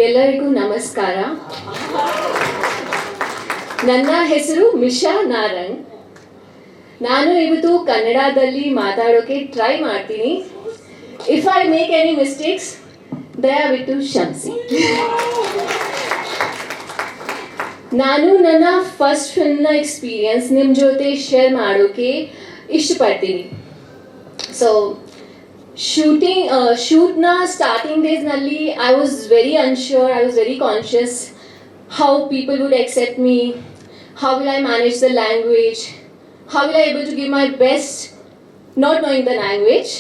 ಎಲ್ಲರಿಗೂ ನಮಸ್ಕಾರ. ನನ್ನ ಹೆಸರು ಮಿಶಾ ನಾರಂಗ್. ನಾನು ಇವತ್ತು ಕನ್ನಡದಲ್ಲಿ ಮಾತಾಡೋಕೆ ಟ್ರೈ ಮಾಡ್ತೀನಿ. If I make any mistakes ದಯವಿಟ್ಟು ಕ್ಷಮಿಸಿ. ನಾನು ನನ್ನ ಫಸ್ಟ್ ಫಿಲ್ಮ್ನ ಎಕ್ಸ್ಪೀರಿಯನ್ಸ್ ನಿಮ್ಮ ಜೊತೆ ಶೇರ್ ಮಾಡೋಕೆ ಇಷ್ಟಪಡ್ತೀನಿ. ಸೊ ಶೂಟ್ನ ಸ್ಟಾರ್ಟಿಂಗ್ ಡೇಸ್ನಲ್ಲಿ I was very unsure, I was very conscious how people would accept me, how will I manage the language, how will I able to give my best not knowing the language.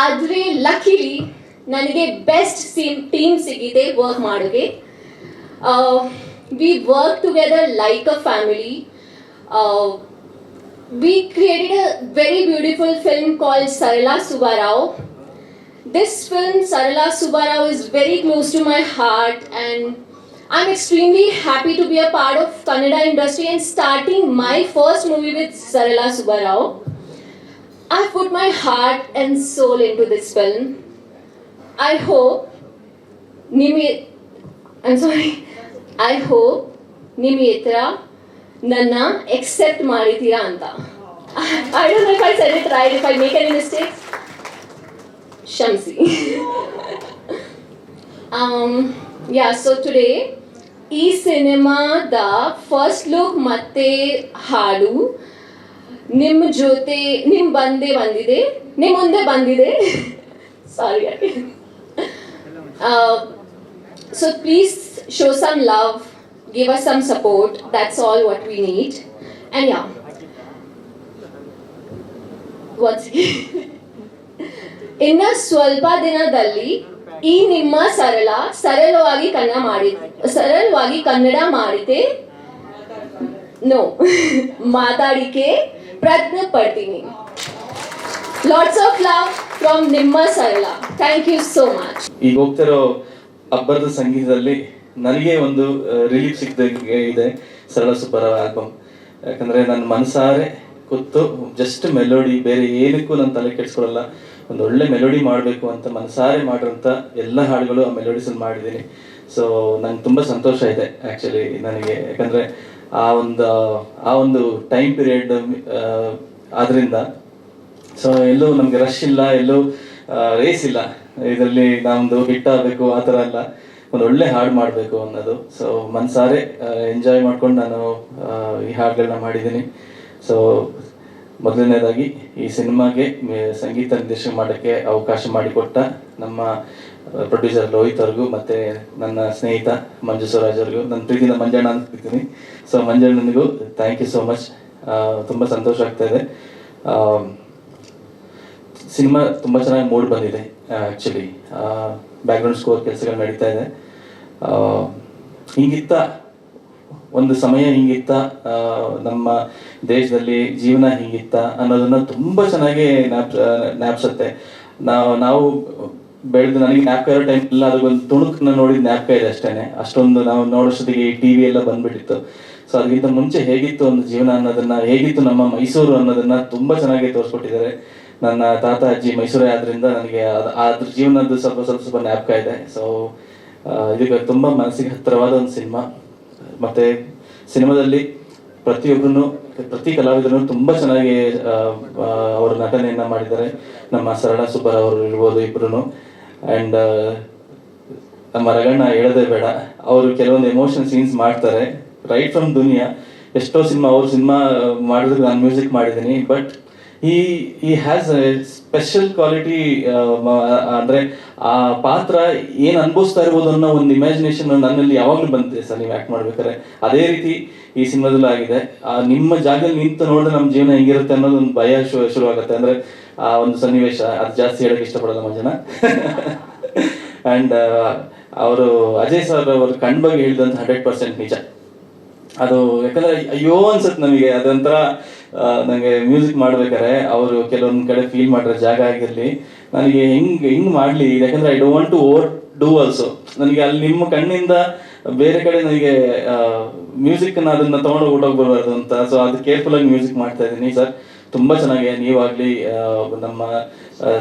ಆದರೆ ಲಕ್ಕಿಲಿ ನನಗೆ best team ಸಿಗಿದೆ work ಮಾಡೋಕ್ಕೆ. We work together like a family. We created a very beautiful film called Sarala Subbarao. This film, Sarala Subbarao, is very close to my heart, and I'm extremely happy to be a part of Kannada industry and starting my first movie with Sarala Subbarao. I put my heart and soul into this film. I hope Nimi Etra Nanna accept Maritira Anta. I don't know if I said it right, if I make any mistakes. Shamsi. So today, ಈ ಸಿನಿಮಾದ first look ಮತ್ತೆ ಹಾಡು ನಿಮ್ಮ ಜೊತೆ ನಿಮ್ಮ ಮುಂದೆ ಬಂದಿದೆ. ಸಾರಿ. So please show some love, give us some support. That's all what we need. And ಇನ್ನು ಸ್ವಲ್ಪ ದಿನದಲ್ಲಿ ಈ ನಿಮ್ಮ ಸರಳವಾಗಿ ಕನ್ನಡ ಮಾಡಿದೆ ಮಾತಾಡಿಕೆ ಪ್ರಯತ್ನ ಪಡ್ತೀನಿ. ಲಾಟ್ಸ್ ಆಫ್ ಲವ್ ಫ್ರಮ್ ನಿಮ್ಮ ಸರಳ. Thank you so much. ಈಗ ಹೋಗ್ತಿರೋ ಹಬ್ಬದ ಸಂಗೀತದಲ್ಲಿ ನನಗೆ ಒಂದು ರಿಲೀಫ್ ಸಿಕ್ಕಿದಂಗೆ ಇದೆ ಸರಳ ಸುಬ್ಬರಾವ್ ಆಲ್ಬಮ್. ಯಾಕಂದರೆ ನನ್ನ ಮನಸಾರೆ ಕೂತು ಜಸ್ಟ್ ಮೆಲೋಡಿ, ಬೇರೆ ಏನಕ್ಕೂ ನಾನು ತಲೆ ಕೆಡಿಸ್ಕೊಳ್ಳಲ್ಲ. ಒಂದು ಒಳ್ಳೆ ಮೆಲೋಡಿ ಮಾಡಬೇಕು ಅಂತ ಮನಸಾರೆ ಮಾಡಿರೋಂಥ ಎಲ್ಲ ಹಾಡುಗಳು ಆ ಮೆಲೋಡಿಸಲ್ಲಿ ಮಾಡಿದ್ದೀನಿ. ಸೊ ನಂಗೆ ತುಂಬ ಸಂತೋಷ ಇದೆ ಆ್ಯಕ್ಚುಲಿ ನನಗೆ. ಯಾಕಂದರೆ ಆ ಒಂದು ಟೈಮ್ ಪೀರಿಯಡ್ ಆದ್ದರಿಂದ ಸೊ ಎಲ್ಲೂ ನಮಗೆ ರಶ್ ಇಲ್ಲ, ಎಲ್ಲೂ ರೇಸ್ ಇಲ್ಲ. ಇದರಲ್ಲಿ ನಾವೊಂದು ಹಿಟ್ ಆಗಬೇಕು ಆ ಥರ ಎಲ್ಲ, ಒಂದು ಒಳ್ಳೆ ಹಾಡು ಮಾಡಬೇಕು ಅನ್ನೋದು. ಸೊ ಮನಸಾರೆ ಎಂಜಾಯ್ ಮಾಡ್ಕೊಂಡು ನಾನು ಈ ಹಾಡುಗಳನ್ನ ಮಾಡಿದ್ದೀನಿ. ಸೊ ಮೊದಲನೇದಾಗಿ ಈ ಸಿನಿಮಾಗೆ ಸಂಗೀತ ನಿರ್ದೇಶನ ಮಾಡೋಕ್ಕೆ ಅವಕಾಶ ಮಾಡಿಕೊಟ್ಟ ನಮ್ಮ ಪ್ರೊಡ್ಯೂಸರ್ ಲೋಹಿತ್ ಅವ್ರಿಗೂ ಮತ್ತು ನನ್ನ ಸ್ನೇಹಿತ ಮಂಜು ಸ್ವರಾಜ್ ಅವ್ರಿಗೂ, ನನ್ನ ಪ್ರೀತಿಯಿಂದ ಮಂಜಣ್ಣ ಅಂತ ಕರಿತೀನಿ. ಸೊ ಮಂಜಣ್ಣನಿಗೂ ಥ್ಯಾಂಕ್ ಯು ಸೋ ಮಚ್. ತುಂಬ ಸಂತೋಷ ಆಗ್ತಾಯಿದೆ. ಸಿನಿಮಾ ತುಂಬ ಚೆನ್ನಾಗಿ ಮೂಡ್ ಬಂದಿದೆ ಆ್ಯಕ್ಚುಲಿ. ಬ್ಯಾಕ್ಗ್ರೌಂಡ್ ಸ್ಕೋರ್ ಕೆಲಸಗಳು ನಡೀತಾ ಇದೆ. ಹಿಂಗಿತ್ತ ಒಂದು ಸಮಯ, ಹಿಂಗಿತ್ತ ನಮ್ಮ ದೇಶದಲ್ಲಿ ಜೀವನ ಹಿಂಗಿತ್ತ ಅನ್ನೋದನ್ನ ತುಂಬ ಚೆನ್ನಾಗಿ ಜ್ಞಾಪಿಸುತ್ತೆ. ನಾವು ಬೆಳೆದು ನನಗೆ ಜ್ಞಾಪಕ ಇರೋ ಟೈಮ್ ಇಲ್ಲ, ಅದಕ್ಕೊಂದು ತುಣುಕನ್ನ ನೋಡಿದ ಜ್ಞಾಪಕ ಇದೆ ಅಷ್ಟೇ. ಅಷ್ಟೊಂದು ನಾವು ನೋಡೋಷ್ಟೊತ್ತಿಗೆ ಈ ಟಿ ವಿ ಎಲ್ಲ ಬಂದ್ಬಿಟ್ಟಿತ್ತು. ಸೊ ಅದಕ್ಕಿಂತ ಮುಂಚೆ ಹೇಗಿತ್ತು ಒಂದು ಜೀವನ ಅನ್ನೋದನ್ನ, ಹೇಗಿತ್ತು ನಮ್ಮ ಮೈಸೂರು ಅನ್ನೋದನ್ನ ತುಂಬ ಚೆನ್ನಾಗಿ ತೋರಿಸ್ಕೊಟ್ಟಿದ್ದಾರೆ. ನನ್ನ ತಾತ ಅಜ್ಜಿ ಮೈಸೂರೇ ಆದ್ರಿಂದ ನನಗೆ ಅದ್ರ ಜೀವನದ್ದು ಸ್ವಲ್ಪ ಜ್ಞಾಪಕ ಇದೆ. ಸೊ ಇದಕ್ಕೆ ತುಂಬ ಮನಸ್ಸಿಗೆ ಹತ್ತಿರವಾದ ಒಂದು ಸಿನಿಮಾ. ಮತ್ತು ಸಿನಿಮಾದಲ್ಲಿ ಪ್ರತಿ ಕಲಾವಿದರು ತುಂಬ ಚೆನ್ನಾಗಿ ಅವರ ನಟನೆಯನ್ನು ಮಾಡಿದ್ದಾರೆ. ನಮ್ಮ ಸರಳ ಸುಬ್ಬರಾವ್ ಅವರು ಇರ್ಬೋದು ಇಬ್ಬರು. ಆ್ಯಂಡ್ ನಮ್ಮ ರಗಣ್ಣ ಹೇಳೋದೇ ಬೇಡ, ಅವರು ಕೆಲವೊಂದು ಎಮೋಷನಲ್ ಸೀನ್ಸ್ ಮಾಡ್ತಾರೆ. ರೈಟ್ ಫ್ರಮ್ ದುನಿಯಾ ಎಷ್ಟೋ ಅವ್ರ ಸಿನಿಮಾ ಮಾಡಿದ್ರೆ ನಾನು ಮ್ಯೂಸಿಕ್ ಮಾಡಿದ್ದೀನಿ. ಬಟ್ ಈ ಹ್ಯಾಸ್ ಎ ಸ್ಪೆಷಲ್ ಕ್ವಾಲಿಟಿ. ಅಂದರೆ ಆ ಪಾತ್ರ ಏನು ಅನುಭವಿಸ್ತಾ ಇರ್ಬೋದು ಅನ್ನೋ ಒಂದು ಇಮ್ಯಾಜಿನೇಷನ್ ನನ್ನಲ್ಲಿ ಯಾವಾಗಲೂ ಬಂದಿದೆ ಸರ್ ನೀವು ಆ್ಯಕ್ಟ್ ಮಾಡ್ಬೇಕಾದ್ರೆ. ಅದೇ ರೀತಿ ಈ ಸಿನಿಮಾದಲ್ಲೂ ಆಗಿದೆ. ನಿಮ್ಮ ಜಾಗದಲ್ಲಿ ನಿಂತು ನೋಡಿದ್ರೆ ನಮ್ಮ ಜೀವನ ಹೆಂಗಿರುತ್ತೆ ಅನ್ನೋದು ಒಂದು ಭಯ ಶುರುವಾಗುತ್ತೆ. ಅಂದರೆ ಆ ಒಂದು ಸನ್ನಿವೇಶ ಅದು ಜಾಸ್ತಿ ಹೇಳೋಕ್ಕೆ ಇಷ್ಟಪಡಲ್ಲ ನಮ್ಮ ಜನ. ಆ್ಯಂಡ್ ಅವರು ಅಜಯ್ ಸರ್ ಅವರು ಕಣ್ಣು ಬಗ್ಗೆ ಹೇಳಿದಂತ 100% ನಿಜ ಅದು. ಯಾಕಂದರೆ ಅಯ್ಯೋ ಅನ್ಸುತ್ತೆ ನಮಗೆ ಅದೊಂಥರ. ನನಗೆ ಮ್ಯೂಸಿಕ್ ಮಾಡ್ಬೇಕಾದ್ರೆ ಅವರು ಕೆಲವೊಂದು ಕಡೆ ಫೀಲ್ ಮಾಡಿರೋ ಜಾಗ ಆಗಿರಲಿ, ನನಗೆ ಹೆಂಗೆ ಮಾಡಲಿ. ಯಾಕಂದರೆ I don't want to overdo also. ನನಗೆ ಅಲ್ಲಿ ನಿಮ್ಮ ಕಣ್ಣಿಂದ ಬೇರೆ ಕಡೆ ನನಗೆ ಮ್ಯೂಸಿಕ್ನ ಅದನ್ನು ತೊಗೊಂಡು ಹೊರಟೋಗಿ ಬರಬಾರ್ದು ಅಂತ. ಸೊ ಅದು ಕೇರ್ಫುಲ್ಲಾಗಿ ಮ್ಯೂಸಿಕ್ ಮಾಡ್ತಾ ಇದ್ದೀನಿ ಸರ್. ತುಂಬ ಚೆನ್ನಾಗಿ ನೀವಾಗಲಿ ನಮ್ಮ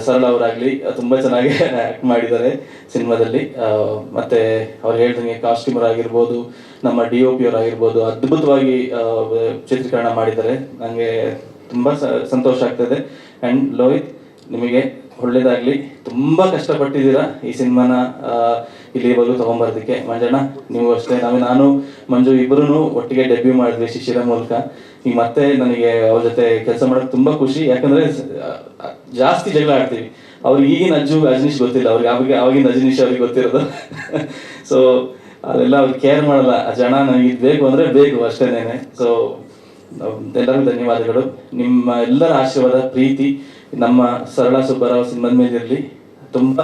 ಸರಳ ಅವರಾಗಲಿ ತುಂಬ ಚೆನ್ನಾಗಿ ಆ್ಯಕ್ಟ್ ಮಾಡಿದ್ದಾರೆ ಸಿನಿಮಾದಲ್ಲಿ. ಮತ್ತು ಅವ್ರು ಹೇಳ್ದಂಗೆ ಕಾಸ್ಟ್ಯೂಮರ್ ಆಗಿರ್ಬೋದು, ನಮ್ಮ DOP ಅವರಾಗಿರ್ಬೋದು ಅದ್ಭುತವಾಗಿ ಚಿತ್ರೀಕರಣ ಮಾಡಿದ್ದಾರೆ. ನನಗೆ ತುಂಬ ಸಂತೋಷ ಆಗ್ತದೆ. ಆ್ಯಂಡ್ ಲೋಹಿತ್, ನಿಮಗೆ ಒಳ್ಳೇದಾಗಲಿ. ತುಂಬ ಕಷ್ಟಪಟ್ಟಿದ್ದೀರಾ ಈ ಸಿನಿಮಾನ ಇಲ್ಲಿವರೆಗೂ ತೊಗೊಂಬರೋದಕ್ಕೆ. ಮಂಜಣ್ಣ ನೀವು ಅಷ್ಟೇ. ನಾನು ಮಂಜು ಇಬ್ಬರೂ ಒಟ್ಟಿಗೆ ಡೆಬ್ಯೂ ಮಾಡಿದ್ವಿ ಶಿಶಿರ ಮೂಲಕ. ಈಗ ಮತ್ತೆ ನನಗೆ ಅವ್ರ ಜೊತೆ ಕೆಲಸ ಮಾಡೋಕ್ಕೆ ತುಂಬ ಖುಷಿ. ಯಾಕಂದರೆ ಜಾಸ್ತಿ ಜಗಳ ಆಡ್ತೀವಿ. ಅವ್ರಿಗೆ ಈಗಿನ ಅಜನೀಶ್ ಗೊತ್ತಿಲ್ಲ, ಅವ್ರಿಗೆ ಆವಾಗಿನ ಅಜನೀಶ್ ಅವ್ರಿಗೆ ಗೊತ್ತಿರೋದು. ಸೊ ಅದೆಲ್ಲ ಅವ್ರಿಗೆ ಕೇರ್ ಮಾಡಲ್ಲ. ಜನ ನನಗೆ ಇದು ಬೇಕು ಅಂದರೆ ಬೇಕು ಅಷ್ಟೇನೆ. ಸೊ ಎಲ್ಲರಿಗೂ ಧನ್ಯವಾದಗಳು. ನಿಮ್ಮ ಎಲ್ಲರ ಆಶೀರ್ವಾದ, ಪ್ರೀತಿ ನಮ್ಮ ಸರಳ ಸುಬ್ಬಾರಾವ್ ಸಿನಿಮಾದ ಮೇಲೆ ಇರಲಿ. ತುಂಬ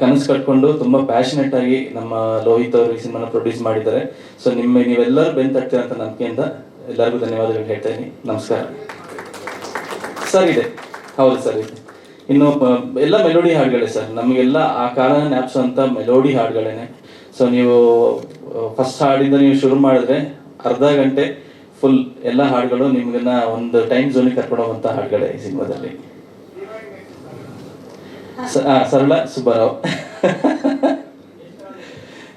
ಕನಸು ಕಟ್ಕೊಂಡು ತುಂಬ ಪ್ಯಾಷನೆಟ್ ಆಗಿ ನಮ್ಮ ಲೋಹಿತ್ ಅವರು ಈ ಸಿನಿಮಾನ ಪ್ರೊಡ್ಯೂಸ್ ಮಾಡಿದ್ದಾರೆ. ಸೊ ನೀವೆಲ್ಲರೂ ಬೆನ್ನು ತಟ್ತೀರ ಅಂತ ನಂಬಿಕೆಯಿಂದ ಎಲ್ಲರಿಗೂ ಧನ್ಯವಾದಗಳು ಹೇಳ್ತಾ ಇದ್ದೀನಿ. ನಮಸ್ಕಾರ. ಸರ್ ಇದೆ, ಹೌದು ಸರ್ ಇದೆ. ಇನ್ನು ಎಲ್ಲ ಮೆಲೋಡಿ ಹಾಡುಗಳೇ ಸರ್, ನಮಗೆಲ್ಲ ಆ ಕಾಲ ಜ್ಞಾಪಿಸುವಂಥ ಮೆಲೋಡಿ ಹಾಡುಗಳೇನೆ. ಸೊ ನೀವು ಫಸ್ಟ್ ಹಾಡಿಂದ ನೀವು ಶುರು ಮಾಡಿದ್ರೆ ಅರ್ಧ ಗಂಟೆ ಫುಲ್ ಎಲ್ಲ ಹಾಡುಗಳು ನಿಮ್ಗನ್ನ ಒಂದು ಟೈಮ್ ಝೋನಿಗೆ ಕರ್ಕೊಂಡು ಹೋಗುವಂಥ ಹಾಡುಗಳೇ ಈ ಸಿನಿಮಾದಲ್ಲಿ. ಸರಳ ಸುಬ್ಬಾರಾವ್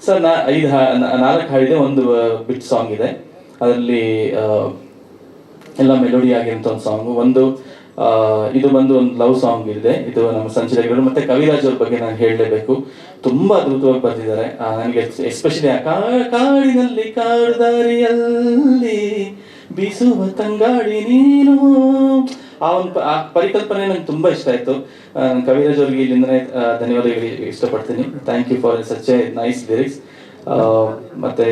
ಸರ್, 4 ಹಾಡಿದೆ, ಒಂದು ಬಿಟ್ ಸಾಂಗ್ ಇದೆ. ಅದರಲ್ಲಿ ಎಲ್ಲ ಮೆಲೋಡಿ ಆಗಿರೋಂಥ ಒಂದು ಸಾಂಗು. ಇದು ಬಂದು ಒಂದು ಲವ್ ಸಾಂಗ್ ಇದೆ. ಇದು ನಮ್ಮ ಸಂಚಿತೆಗಳು. ಮತ್ತೆ ಕವಿರಾಜ್ ಅವ್ರ ಬಗ್ಗೆ ನಾನು ಹೇಳಲೇಬೇಕು. ತುಂಬಾ ಅದ್ಭುತವಾಗಿ ಬರ್ತಿದ್ದಾರೆ. ನನಗೆ ಎಸ್ಪೆಷಲಿ ಕಾಡಿನಲ್ಲಿ ಕಾಡುದಾರಿಯಲ್ಲಿ ಬೀಸುವ ತಂಗಾಡಿ ನೀನು, ಆ ಪರಿಕಲ್ಪನೆ ನಂಗೆ ತುಂಬಾ ಇಷ್ಟ ಆಯ್ತು. ಕವಿರಾಜ್ ಅವ್ರಿಗೆ ಇಲ್ಲಿಂದನೇ ಧನ್ಯವಾದಗಳು ಇಷ್ಟಪಡ್ತೀನಿ. Thank you for such a nice lyrics. ಮತ್ತೆ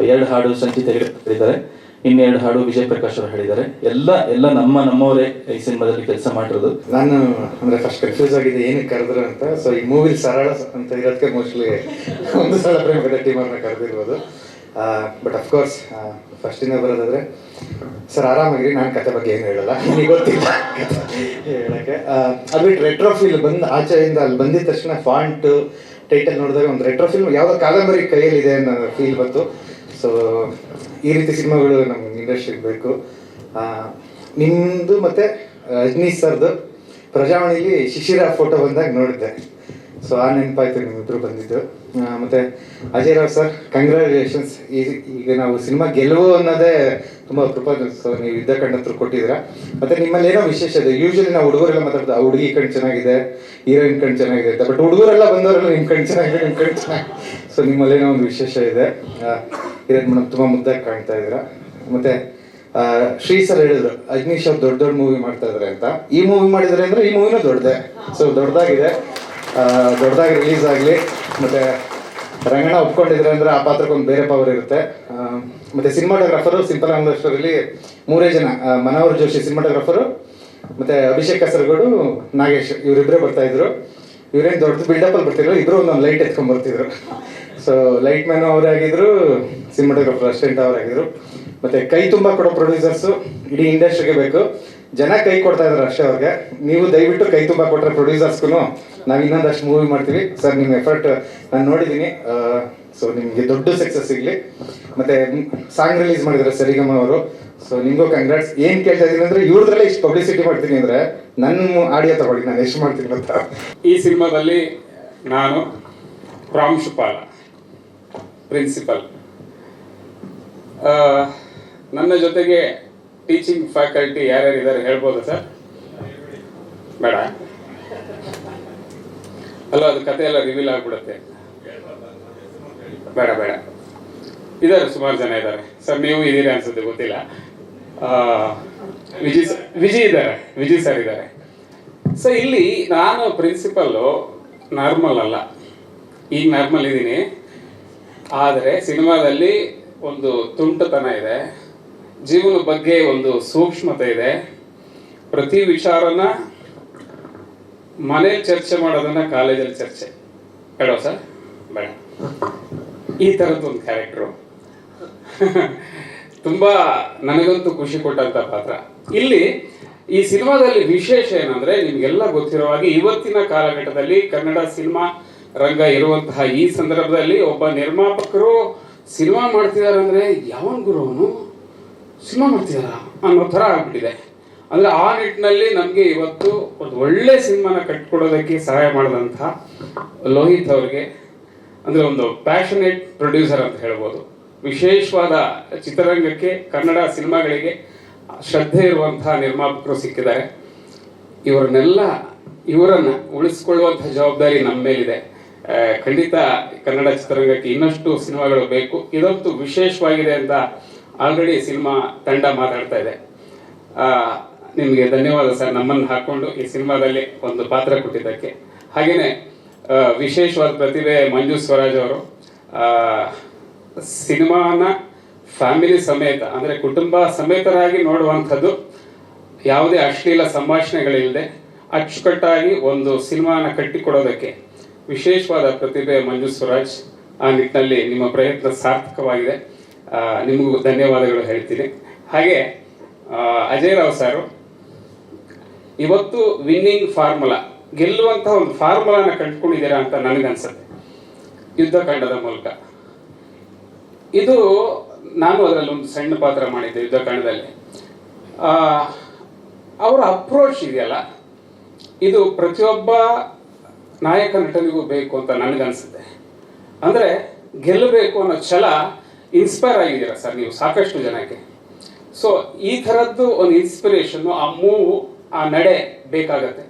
2 ಹಾಡು ಸಂಚಿತ್ ಹೇಳಿದ್ದಾರೆ, 2 ಹಾಡು ವಿಜಯ್ ಪ್ರಕಾಶ್ ಅವರು ಹೇಳಿದ್ದಾರೆ. ಎಲ್ಲ ನಮ್ಮವರೇ ಈ ಸಿನಿಮಾದಲ್ಲಿ ಕೆಲಸ ಮಾಡಿರೋದು. ನಾನು ಅಂದ್ರೆ ಫಸ್ಟ್ ಕನ್ಫ್ಯೂಸ್ ಆಗಿದೆ ಏನಕ್ಕೆ ಕರೆದ್ರು ಅಂತ. ಸೊ ಈ ಮೂವಿಲಿ ಸರಳ ಅಂತ ಇರೋದಕ್ಕೆ ಮೋಸ್ಟ್ಲಿ ಒಂದು ಸಲ ಪ್ರೇಮ ಕಥೆ ಟೀಮ್ ಅವ್ರನ್ನ ಕರೆದಿರ್ಬೋದು. ಬಟ್ ಅಫ್ಕೋರ್ಸ್ ಫಸ್ಟಿಂದ ಬರೋದಾದ್ರೆ ಸರ್ ಆರಾಮಾಗಿರಿ, ನಾನು ಕತೆ ಬಗ್ಗೆ ಏನು ಹೇಳಲ್ಲ, ನಿಮಗೆ ಗೊತ್ತಿಲ್ಲ ಹೇಳಕ್ಕೆ. ಅದು ಬಿಟ್ಟು ರೆಟ್ರೋ ಫೀಲ್ ಆಚೆಯಿಂದ ಅಲ್ಲಿ ಬಂದಿದ ತಕ್ಷಣ ಫಾಂಟ್ ಟೈಟಲ್ ನೋಡಿದಾಗ ಒಂದು ರೆಟ್ರೋ ಫಿಲ್ಮ್ ಯಾವುದೋ ಕಾದಂಬರಿ ಕೈಯಲ್ಲಿದೆ ಅನ್ನೋ ಫೀಲ್ ಬಂತು. ಸೊ ಈ ರೀತಿ ಸಿನಿಮಾಗಳು ನಮ್ಮ ಇಂಡಸ್ಟ್ರಿಗೆ ಬೇಕು. ನಿಮ್ಮದು ಮತ್ತು ಅಜನೀಶ್ ಸರ್ದು ಪ್ರಜಾವಾಣಿಲಿ ಶಿಶಿರ ಫೋಟೋ ಬಂದಾಗ ನೋಡಿದ್ದೆ. ಸೊ ಆ ನೆನಪಾಯ್ತು ನಿಮ್ಮಿಬ್ಬರು ಬಂದಿದ್ದು. ಮತ್ತು ಅಜಯ್ ರಾವ್ ಸರ್, ಕಂಗ್ರ್ಯಾಚುಲೇಷನ್ಸ್. ಈಗ ನಾವು ಸಿನಿಮಾ ಗೆಲುವು ಅನ್ನೋದೇ ತುಂಬ ಕೃಪಾ. ಸೊ ನೀವು ಯುದ್ಧ ಕಂಡತ್ರ ಕೊಟ್ಟಿದ್ದೀರಾ. ಮತ್ತು ನಿಮ್ಮಲ್ಲಿ ಏನೋ ವಿಶೇಷ ಇದೆ. ಯೂಶ್ವಲಿ ನಾವು ಹುಡುಗರೆಲ್ಲ ಮಾತಾಡ್ತೀವಿ, ಆ ಹುಡುಗಿ ಕಣ್ಣು ಚೆನ್ನಾಗಿದೆ, ಹೀರೋಯಿನ್ ಕಣ್ಣು ಚೆನ್ನಾಗಿದೆ ಅಂತ. ಬಟ್ ಹುಡುಗರೆಲ್ಲ ಬಂದವರೆಲ್ಲ ನಿಮ್ಮ ಕಣ್ಣು ಚೆನ್ನಾಗಿದೆ, ನಿಮ್ಮ ಕಣ್ಣು ಚೆನ್ನಾಗಿದೆ. ಸೊ ನಿಮ್ಮಲ್ಲೇನೋ ಒಂದು ವಿಶೇಷ ಇದೆ. ಹೀರೋಯಿನ್ ಮೇಡಮ್ ತುಂಬ ಮುದ್ದಾಗಿ ಕಾಣ್ತಾ ಇದ್ದೀರಾ. ಮತ್ತು ಶ್ರೀ ಸರ್ ಹೇಳಿದ್ರು ಅಜನೀಶ್ ಅವ್ರು ದೊಡ್ಡ ಮೂವಿ ಮಾಡ್ತಾ ಇದ್ದಾರೆ ಅಂತ. ಈ ಮೂವಿ ಮಾಡಿದ್ದಾರೆ ಅಂದರೆ ಈ ಮೂವಿನೂ ದೊಡ್ಡದೆ. ಸೊ ದೊಡ್ಡದಾಗಿದೆ, ದೊಡ್ಡದಾಗಿ ರಿಲೀಸ್ ಆಗಲಿ. ಮತ್ತು ರಂಗಣ್ಣ ಒಪ್ಕೊಂಡಿದ್ರೆ ಅಂದರೆ ಆ ಪಾತ್ರಕ್ಕೊಂದು ಬೇರೆ ಪವರ್ ಇರುತ್ತೆ. ಮತ್ತು ಸಿನಿಮಾಟೋಗ್ರಾಫರು ಸಿಂಪಲ್ ಆಂಗ್ಲಲ್ಲಿ 3 ಜನ, ಮನೋಹರ್ ಜೋಶಿ ಸಿನಿಮಾಟೋಗ್ರಾಫರು, ಮತ್ತು ಅಭಿಷೇಕ್ ಕಾಸರಗೋಡು, ನಾಗೇಶ್, ಇವರಿಬ್ಬರೇ ಬರ್ತಾಯಿದ್ರು. ಇವರೇನು ದೊಡ್ಡ ಬಿಲ್ಡಪ್ಪಲ್ಲಿ ಬರ್ತಿದ್ರು, ಇಬ್ಬರು ಒಂದೊಂದು ಲೈಟ್ ಎತ್ಕೊಂಡು ಬರ್ತಿದ್ರು. ಸೊ ಲೈಟ್ ಮ್ಯಾನು ಅವರಾಗಿದ್ದರು, ಸಿನಿಮಾಟೋಗ್ರಾಫರ್ ಅಸಿಸ್ಟೆಂಟ್ ಅವರಾಗಿದ್ದರು. ಮತ್ತು ಕೈ ತುಂಬ ಕೊಡೋ ಪ್ರೊಡ್ಯೂಸರ್ಸು ಇಡೀ ಇಂಡಸ್ಟ್ರಿಗೆ ಬೇಕು. ಜನ ಕೈ ಕೊಡ್ತಾ ಇದ್ದಾರೆ ಅಷ್ಟೇ ಅವ್ರಿಗೆ. ನೀವು ದಯವಿಟ್ಟು ಕೈ ತುಂಬ ಕೊಟ್ಟರೆ ಪ್ರೊಡ್ಯೂಸರ್ಸ್ಗೂ ನಾವು ಇನ್ನೊಂದಷ್ಟು ಮೂವಿ ಮಾಡ್ತೀವಿ ಸರ್. ನಿಮ್ಮ ಎಫರ್ಟ್ ನಾನು ನೋಡಿದ್ದೀನಿ. ಸೊ ನಿಮಗೆ ದೊಡ್ಡ ಸಕ್ಸಸ್ ಸಿಗಲಿ. ಮತ್ತು ಸಾಂಗ್ ರಿಲೀಸ್ ಮಾಡಿದ್ದಾರೆ ಸರಿಗಮ ಅವರು. ಸೊ ನಿಮಗೂ ಕಂಗ್ರಾಟ್ಸ್. ಏನು ಕೇಳ್ತಾ ಇದ್ದೀನಿ ಅಂದರೆ ಇವ್ರದ್ರಲ್ಲೇ ಇಷ್ಟು ಪಬ್ಲಿಸಿಟಿ ಮಾಡ್ತೀನಿ ಅಂದರೆ ನನ್ನ ಆಡಿಯೋ ತಗೊಳ್ಳಿ, ನಾನು ಎಷ್ಟು ಮಾಡ್ತೀನಿ ಅಂತ. ಈ ಸಿನಿಮಾದಲ್ಲಿ ನಾನು ಪ್ರಾಂಶುಪಾಲ, ಪ್ರಿನ್ಸಿಪಲ್, ನನ್ನ ಜೊತೆಗೆ ಟೀಚಿಂಗ್ ಫ್ಯಾಕಲ್ಟಿ ಯಾರ್ಯಾರಿದ್ದಾರೆ ಹೇಳ್ಬೋದಾ ಸರ್? ಬೇಡ ಅಲ್ಲ, ಅದು ಕತೆ ಎಲ್ಲ ರಿವೀಲ್ ಆಗ್ಬಿಡುತ್ತೆ. ಬೇಡ ಇದ್ದಾರೆ, ಸುಮಾರು ಜನ ಇದ್ದಾರೆ ಸರ್. ನೀವು ಇದ್ದೀರಿ ಅನ್ಸುತ್ತೆ, ಗೊತ್ತಿಲ್ಲ. ವಿಜಯ್ ಸರ್ ಇದ್ದಾರೆ. ಸೊ ಇಲ್ಲಿ ನಾನು ಪ್ರಿನ್ಸಿಪಲ್ಲು ನಾರ್ಮಲ್ ಅಲ್ಲ, ಈಗ ನಾರ್ಮಲ್ ಇದ್ದೀನಿ. ಆದರೆ ಸಿನಿಮಾದಲ್ಲಿ ಒಂದು ತುಂಟತನ ಇದೆ, ಜೀವನದ ಬಗ್ಗೆ ಒಂದು ಸೂಕ್ಷ್ಮತೆ ಇದೆ. ಪ್ರತಿ ವಿಚಾರನ ಮನೇಲಿ ಚರ್ಚೆ ಮಾಡೋದನ್ನ ಕಾಲೇಜಲ್ಲಿ ಚರ್ಚೆ ಹೇಳೋ ಸರ್ ಬೇಡ. ಈ ಥರದ್ದು ಒಂದು ಕ್ಯಾರೆಕ್ಟ್ರು ತುಂಬ ನನಗಂತೂ ಖುಷಿ ಕೊಟ್ಟಂಥ ಪಾತ್ರ. ಇಲ್ಲಿ ಈ ಸಿನಿಮಾದಲ್ಲಿ ವಿಶೇಷ ಏನಂದ್ರೆ, ನಿಮ್ಗೆಲ್ಲ ಗೊತ್ತಿರೋ ಹಾಗೆ ಇವತ್ತಿನ ಕಾಲಘಟ್ಟದಲ್ಲಿ ಕನ್ನಡ ಸಿನಿಮಾ ರಂಗ ಇರುವಂತಹ ಈ ಸಂದರ್ಭದಲ್ಲಿ ಒಬ್ಬ ನಿರ್ಮಾಪಕರು ಸಿನಿಮಾ ಮಾಡ್ತಿದ್ದಾರೆ ಅಂದರೆ ಯಾವನ್ ಗುರು ಅವನು ಸಿನಿಮಾ ಮಾಡ್ತಿದಾರ ಅನ್ನೋ ಥರ ಆಗ್ಬಿಟ್ಟಿದೆ. ಅಂದರೆ ಆ ನಿಟ್ಟಿನಲ್ಲಿ ನಮಗೆ ಇವತ್ತು ಒಂದು ಒಳ್ಳೆ ಸಿನಿಮಾನ ಕಟ್ಕೊಡೋದಕ್ಕೆ ಸಹಾಯ ಮಾಡಿದಂಥ ಲೋಹಿತ್ ಅವ್ರಿಗೆ, ಅಂದರೆ ಒಂದು ಪ್ಯಾಷನೇಟ್ ಪ್ರೊಡ್ಯೂಸರ್ ಅಂತ ಹೇಳ್ಬೋದು, ವಿಶೇಷವಾದ ಚಿತ್ರರಂಗಕ್ಕೆ ಕನ್ನಡ ಸಿನಿಮಾಗಳಿಗೆ ಶ್ರದ್ಧೆ ಇರುವಂತಹ ನಿರ್ಮಾಪಕರು ಸಿಕ್ಕಿದ್ದಾರೆ. ಇವರನ್ನು ಉಳಿಸ್ಕೊಳ್ಳುವಂಥ ಜವಾಬ್ದಾರಿ ನಮ್ಮ ಮೇಲಿದೆ. ಖಂಡಿತ ಕನ್ನಡ ಚಿತ್ರರಂಗಕ್ಕೆ ಇನ್ನಷ್ಟು ಸಿನಿಮಾಗಳು ಬೇಕು. ಇದಂತೂ ವಿಶೇಷವಾಗಿದೆ ಅಂತ ಆಲ್ರೆಡಿ ಸಿನಿಮಾ ತಂಡ ಮಾತಾಡ್ತಾ ಇದೆ. ನಿಮಗೆ ಧನ್ಯವಾದ ಸರ್, ನಮ್ಮನ್ನು ಹಾಕ್ಕೊಂಡು ಈ ಸಿನಿಮಾದಲ್ಲಿ ಒಂದು ಪಾತ್ರ ಕೊಟ್ಟಿದ್ದಕ್ಕೆ. ಹಾಗೆಯೇ ವಿಶೇಷವಾದ ಪ್ರತಿಭೆ ಮಂಜು ಸ್ವರಾಜ್ ಅವರು ಸಿನಿಮಾನ ಫ್ಯಾಮಿಲಿ ಸಮೇತ, ಅಂದರೆ ಕುಟುಂಬ ಸಮೇತರಾಗಿ ನೋಡುವಂಥದ್ದು, ಯಾವುದೇ ಅಶ್ಲೀಲ ಸಂಭಾಷಣೆಗಳಿಲ್ಲದೆ ಅಚ್ಚುಕಟ್ಟಾಗಿ ಒಂದು ಸಿನಿಮಾನ ಕಟ್ಟಿಕೊಡೋದಕ್ಕೆ ವಿಶೇಷವಾದ ಪ್ರತಿಭೆ ಮಂಜು ಸ್ವರಾಜ್. ಆ ನಿಟ್ಟಿನಲ್ಲಿ ನಿಮ್ಮ ಪ್ರಯತ್ನ ಸಾರ್ಥಕವಾಗಿದೆ, ನಿಮಗೂ ಧನ್ಯವಾದಗಳು ಹೇಳ್ತೀನಿ. ಹಾಗೆ ಅಜಯ್ ರಾವ್ ಸಾರು ಇವತ್ತು ವಿನ್ನಿಂಗ್ ಫಾರ್ಮುಲಾ, ಗೆಲ್ಲುವಂಥ ಒಂದು ಫಾರ್ಮುಲಾನ ಕಂಡುಕೊಂಡಿದ್ದೀರಾ ಅಂತ ನನಗನ್ಸುತ್ತೆ ಯುದ್ಧಕಾಂಡದ ಮೂಲಕ. ಇದು ನಾನು ಅದರಲ್ಲಿ ಒಂದು ಸಣ್ಣ ಪಾತ್ರ ಮಾಡಿದ್ದೆ ಯುದ್ಧಕಾಂಡದಲ್ಲಿ. ಅವರ ಅಪ್ರೋಚ್ ಇದೆಯಲ್ಲ, ಇದು ಪ್ರತಿಯೊಬ್ಬ ನಾಯಕ ನಟನಿಗೂ ಬೇಕು ಅಂತ ನನಗನ್ಸುತ್ತೆ. ಅಂದರೆ ಗೆಲ್ಲಬೇಕು ಅನ್ನೋ ಛಲ ಇನ್ಸ್ಪೈರ್ ಆಗಿದ್ದೀರಾ ಸರ್ ನೀವು ಸಾಕಷ್ಟು ಜನಕ್ಕೆ. ಸೊ ಈ ಥರದ್ದು ಒಂದು ಇನ್ಸ್ಪಿರೇಷನ್ನು, ಆ ಮೂವು, ಆ ನಡೆ ಬೇಕಾಗತ್ತೆ.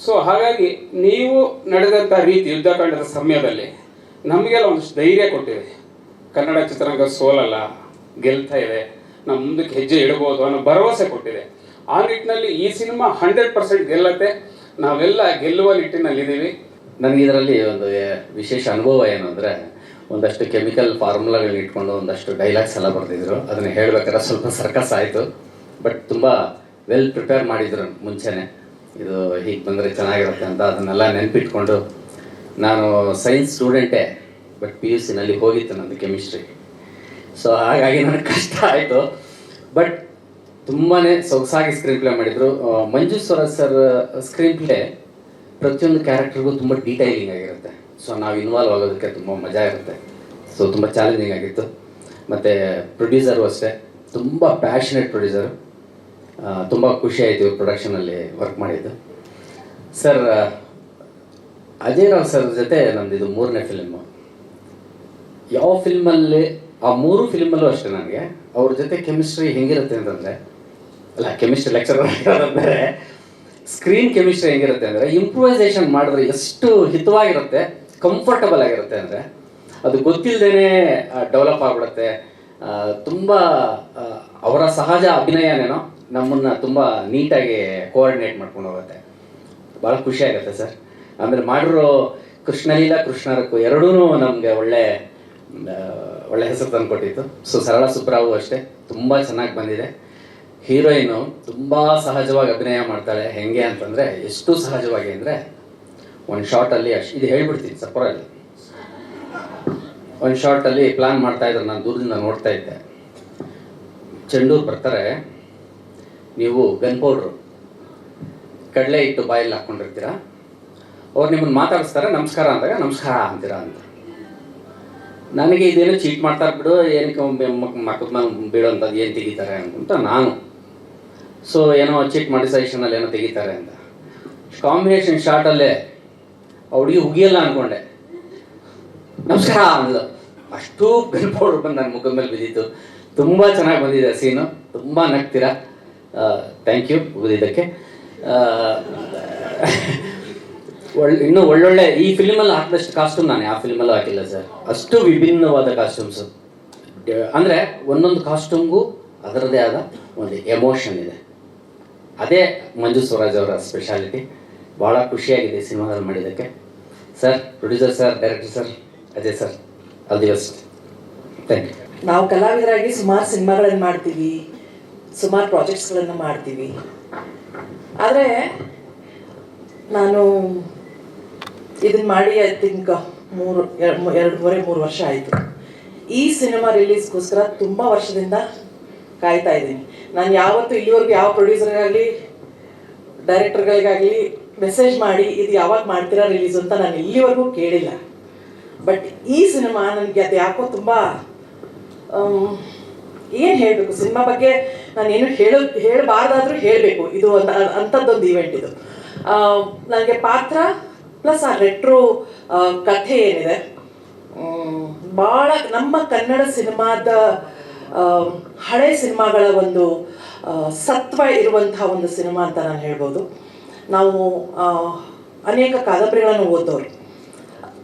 ಸೊ ಹಾಗಾಗಿ ನೀವು ನಡೆದಂಥ ರೀತಿ ಯುದ್ಧಕಾಂಡದ ಸಮಯದಲ್ಲಿ ನಮಗೆಲ್ಲ ಒಂದಷ್ಟು ಧೈರ್ಯ ಕೊಟ್ಟಿದೆ. ಕನ್ನಡ ಚಿತ್ರರಂಗ ಸೋಲಲ್ಲ, ಗೆಲ್ತಾ ಇದೆ, ನಾವು ಮುಂದಕ್ಕೆ ಹೆಜ್ಜೆ ಇಡಬಹುದು ಅನ್ನೋ ಭರವಸೆ ಕೊಟ್ಟಿದೆ. ಆ ನಿಟ್ಟಿನಲ್ಲಿ ಈ ಸಿನಿಮಾ 100% ಗೆಲ್ಲತ್ತೆ. ನಾವೆಲ್ಲ ಗೆಲ್ಲುವ ನಿಟ್ಟಿನಲ್ಲಿದ್ದೀವಿ. ನನಗೆ ಇದರಲ್ಲಿ ಒಂದು ವಿಶೇಷ ಅನುಭವ ಏನು ಅಂದರೆ, ಒಂದಷ್ಟು ಕೆಮಿಕಲ್ ಫಾರ್ಮುಲಾಗಳು ಇಟ್ಕೊಂಡು ಒಂದಷ್ಟು ಡೈಲಾಗ್ಸ್ ಎಲ್ಲ ಬರೆದಿದ್ರು. ಅದನ್ನು ಹೇಳ್ಬೇಕಾದ್ರೆ ಸ್ವಲ್ಪ ಸರ್ಕಸ್ ಆಯಿತು, ಬಟ್ ತುಂಬ ವೆಲ್ ಪ್ರಿಪೇರ್ ಮಾಡಿದ್ರು ಮುಂಚೆನೇ. ಇದು ಹೀಗೆ ಬಂದರೆ ಚೆನ್ನಾಗಿರುತ್ತೆ ಅಂತ ಅದನ್ನೆಲ್ಲ ನೆನಪಿಟ್ಕೊಂಡು, ನಾನು ಸೈನ್ಸ್ ಸ್ಟೂಡೆಂಟೇ, ಬಟ್ PUC ನಲ್ಲಿ ಹೋಗಿತ್ತು ನಂದು ಕೆಮಿಸ್ಟ್ರಿ. ಸೊ ಹಾಗಾಗಿ ನನಗೆ ಕಷ್ಟ ಆಯಿತು, ಬಟ್ ತುಂಬಾ ಸೊಗಸಾಗಿ ಸ್ಕ್ರೀನ್ ಪ್ಲೇ ಮಾಡಿದರು. ಮಂಜು ಸ್ವರಾಜ್ ಸರ್ ಸ್ಕ್ರೀನ್ ಪ್ಲೇ ಪ್ರತಿಯೊಂದು ಕ್ಯಾರೆಕ್ಟರ್ಗೂ ತುಂಬ ಡೀಟೈಲಿಂಗ್ ಆಗಿರುತ್ತೆ. ಸೊ ನಾವು ಇನ್ವಾಲ್ವ್ ಆಗೋದಕ್ಕೆ ತುಂಬ ಮಜಾ ಇರುತ್ತೆ. ಸೊ ತುಂಬ ಚಾಲೆಂಜಿಂಗ್ ಆಗಿತ್ತು. ಮತ್ತು ಪ್ರೊಡ್ಯೂಸರು ಅಷ್ಟೇ, ತುಂಬ ಪ್ಯಾಷನೇಟ್ ಪ್ರೊಡ್ಯೂಸರು. ತುಂಬ ಖುಷಿ ಆಯಿತು ಪ್ರೊಡಕ್ಷನಲ್ಲಿ ವರ್ಕ್ ಮಾಡಿದ್ದು. ಸರ್ ಅಜಯ್ ರಾವ್ ಸರ್ ಜೊತೆ ನಮ್ಮದು ಇದು 3ನೇ ಫಿಲ್ಮು. ಯಾವ ಫಿಲ್ಮಲ್ಲಿ, ಆ 3 ಫಿಲ್ಮಲ್ಲೂ ಅಷ್ಟೇ ನನಗೆ ಅವ್ರ ಜೊತೆ ಕೆಮಿಸ್ಟ್ರಿ ಹೆಂಗಿರುತ್ತೆ ಅಂತಂದರೆ, ಅಲ್ಲ ಕೆಮಿಸ್ಟ್ರಿ ಲೆಕ್ಚರರ್ ಅಂದರೆ ಸ್ಕ್ರೀನ್ ಕೆಮಿಸ್ಟ್ರಿ ಹೆಂಗಿರುತ್ತೆ ಅಂದರೆ, ಇಂಪ್ರೂವೈಸೇಷನ್ ಮಾಡಿದ್ರೆ ಎಷ್ಟು ಹಿತವಾಗಿರುತ್ತೆ, ಕಂಫರ್ಟಬಲ್ ಆಗಿರುತ್ತೆ ಅಂದರೆ ಅದು ಗೊತ್ತಿಲ್ಲದೇ ಡೆವಲಪ್ ಆಗಿಬಿಡುತ್ತೆ. ತುಂಬ ಅವರ ಸಹಜ ಅಭಿನಯನೇನೋ ನಮ್ಮನ್ನು ತುಂಬ ನೀಟಾಗಿ ಕೋಆರ್ಡಿನೇಟ್ ಮಾಡ್ಕೊಂಡು ಹೋಗುತ್ತೆ. ಭಾಳ ಖುಷಿ ಆಗುತ್ತೆ ಸರ್. ಆಮೇಲೆ ಮಾಡಿರೋ ಕೃಷ್ಣಲೀಲಾ ಕೃಷ್ಣರಕ್ಕೂ ಎರಡೂ ನಮಗೆ ಒಳ್ಳೆ ಹೆಸರು ತಂದು ಕೊಟ್ಟಿತ್ತು. ಸೊ ಸರಳಾ ಸುಬ್ರಾವು ಅಷ್ಟೇ ತುಂಬ ಚೆನ್ನಾಗಿ ಬಂದಿದೆ. ಹೀರೋಯಿನು ತುಂಬ ಸಹಜವಾಗಿ ಅಭಿನಯ ಮಾಡ್ತಾಳೆ. ಹೆಂಗೆ ಅಂತಂದರೆ, ಎಷ್ಟು ಸಹಜವಾಗಿ ಅಂದರೆ, ಒಂದು ಶಾರ್ಟಲ್ಲಿ ಇದು ಹೇಳ್ಬಿಡ್ತೀನಿ ಸಪರಲ್ಲಿ. ಒಂದು ಶಾರ್ಟಲ್ಲಿ ಪ್ಲ್ಯಾನ್ ಮಾಡ್ತಾಯಿದ್ರು, ನಾನು ದೂರದಿಂದ ನೋಡ್ತಾ ಇದ್ದೆ. ಚೆಂಡೂರು ಬರ್ತಾರೆ, ನೀವು ಗನ್ ಪೌಡ್ರು ಕಡಲೆ ಇಟ್ಟು ಬಾಯಲ್ಲಿ ಹಾಕ್ಕೊಂಡಿರ್ತೀರ, ಅವ್ರು ನಿಮ್ಮನ್ನು ಮಾತಾಡಿಸ್ತಾರೆ, ನಮಸ್ಕಾರ ಅಂದಾಗ ನಮಸ್ಕಾರ ಅಂತೀರಾ ಅಂತ. ನನಗೆ ಇದೇನು ಚೀಟ್ ಮಾಡ್ತಾರೆ ಬಿಡು, ಏನಕ್ಕೆ ಮಕ್ಕದ ಮೇಲೆ ಬೀಳೋಂಥದ್ದು ಏನು ತೆಗಿತಾರೆ ಅಂತ ನಾನು. ಸೊ ಏನೋ ಚೀಟ್ ಮಾಡಿ ಸಜೆಷನಲ್ಲಿ ಏನೋ ತೆಗಿತಾರೆ ಅಂತ ಕಾಂಬಿನೇಷನ್ ಶಾರ್ಟಲ್ಲೇ ಹುಡುಗಿ ಹುಗಿಯಲ್ಲ ಅಂದ್ಕೊಂಡೆ. ನಮಸ್ಕಾರ ಅಂದ್ಲು. ಅಷ್ಟು ಗನ್ ಪೌಡ್ರ್ ಬಂದು ನನ್ನ ಮುಖದ ಮೇಲೆ ಬಿದ್ದಿತ್ತು. ತುಂಬ ಚೆನ್ನಾಗಿ ಬಂದಿದೆ ಸೀನು, ತುಂಬ ನಗ್ತೀರಾ. Thank you ಉಗಿದಿದ್ದಕ್ಕೆ. ಇನ್ನೂ ಒಳ್ಳೊಳ್ಳೆ ಈ ಫಿಲ್ಮಲ್ಲಿ ಹಾಕಿದಷ್ಟು ಕಾಸ್ಟ್ಯೂಮ್ ನಾನು ಯಾವ ಫಿಲ್ಮಲ್ಲೂ ಹಾಕಿಲ್ಲ ಸರ್. ಅಷ್ಟು ವಿಭಿನ್ನವಾದ ಕಾಸ್ಟ್ಯೂಮ್ಸು. ಅಂದರೆ ಒಂದೊಂದು ಕಾಸ್ಟ್ಯೂಮ್ಗೂ ಅದರದೇ ಆದ ಒಂದು ಎಮೋಷನ್ ಇದೆ. ಅದೇ ಮಂಜು ಸ್ವರಾಜ್ ಅವರ ಸ್ಪೆಷಾಲಿಟಿ. ಭಾಳ ಖುಷಿಯಾಗಿದೆ ಸಿನಿಮಾದಲ್ಲಿ ಮಾಡಿದ್ದಕ್ಕೆ. Sir, producer sir, director sir, Ajay sir, all the best. Thank you. ನಾವು ಕಲಾವಿದರಾಗಿ ಸುಮಾರು ಸಿನಿಮಾಗಳನ್ನು ಮಾಡ್ತೀವಿ, ಸುಮಾರು ಪ್ರಾಜೆಕ್ಟ್ಸ್ಗಳನ್ನು ಮಾಡ್ತೀವಿ. ಆದರೆ ನಾನು ಇದನ್ನು ಮಾಡಿ ಐ ಥಿಂಕ್ 2.5-3 ವರ್ಷ ಆಯಿತು. ಈ ಸಿನಿಮಾ ರಿಲೀಸ್ಗೋಸ್ಕರ ತುಂಬ ವರ್ಷದಿಂದ ಕಾಯ್ತಾ ಇದ್ದೀನಿ. ನಾನು ಯಾವತ್ತೂ ಇಲ್ಲಿವರೆಗೂ ಯಾವ ಪ್ರೊಡ್ಯೂಸರ್ಗಾಗಲಿ ಡೈರೆಕ್ಟರ್ಗಳಿಗಾಗಲಿ ಮೆಸೇಜ್ ಮಾಡಿ ಇದು ಯಾವಾಗ ಮಾಡ್ತೀರಾ ರಿಲೀಸ್ ಅಂತ ನಾನು ಇಲ್ಲಿವರೆಗೂ ಕೇಳಿಲ್ಲ. ಬಟ್ ಈ ಸಿನಿಮಾ ನನಗೆ ಅದು ಯಾಕೋ ತುಂಬ ಏನು ಹೇಳಬೇಕು, ಸಿನಿಮಾ ಬಗ್ಗೆ ನಾನೇನು ಹೇಳಬಾರ್ದಾದ್ರೂ ಹೇಳಬೇಕು, ಇದು ಅಂಥದ್ದೊಂದು ಈವೆಂಟ್ ಇದು. ನನಗೆ ಪಾತ್ರ ಪ್ಲಸ್ ಆ ರೆಟ್ರೋ ಕಥೆ ಏನಿದೆ ಭಾಳ ನಮ್ಮ ಕನ್ನಡ ಸಿನಿಮಾದ ಹಳೆ ಸಿನಿಮಾಗಳ ಒಂದು ಸತ್ವ ಇರುವಂತಹ ಒಂದು ಸಿನಿಮಾ ಅಂತ ನಾನು ಹೇಳ್ಬೋದು. ನಾವು ಅನೇಕ ಕಾದಂಬರಿಗಳನ್ನು ಓದೋರು,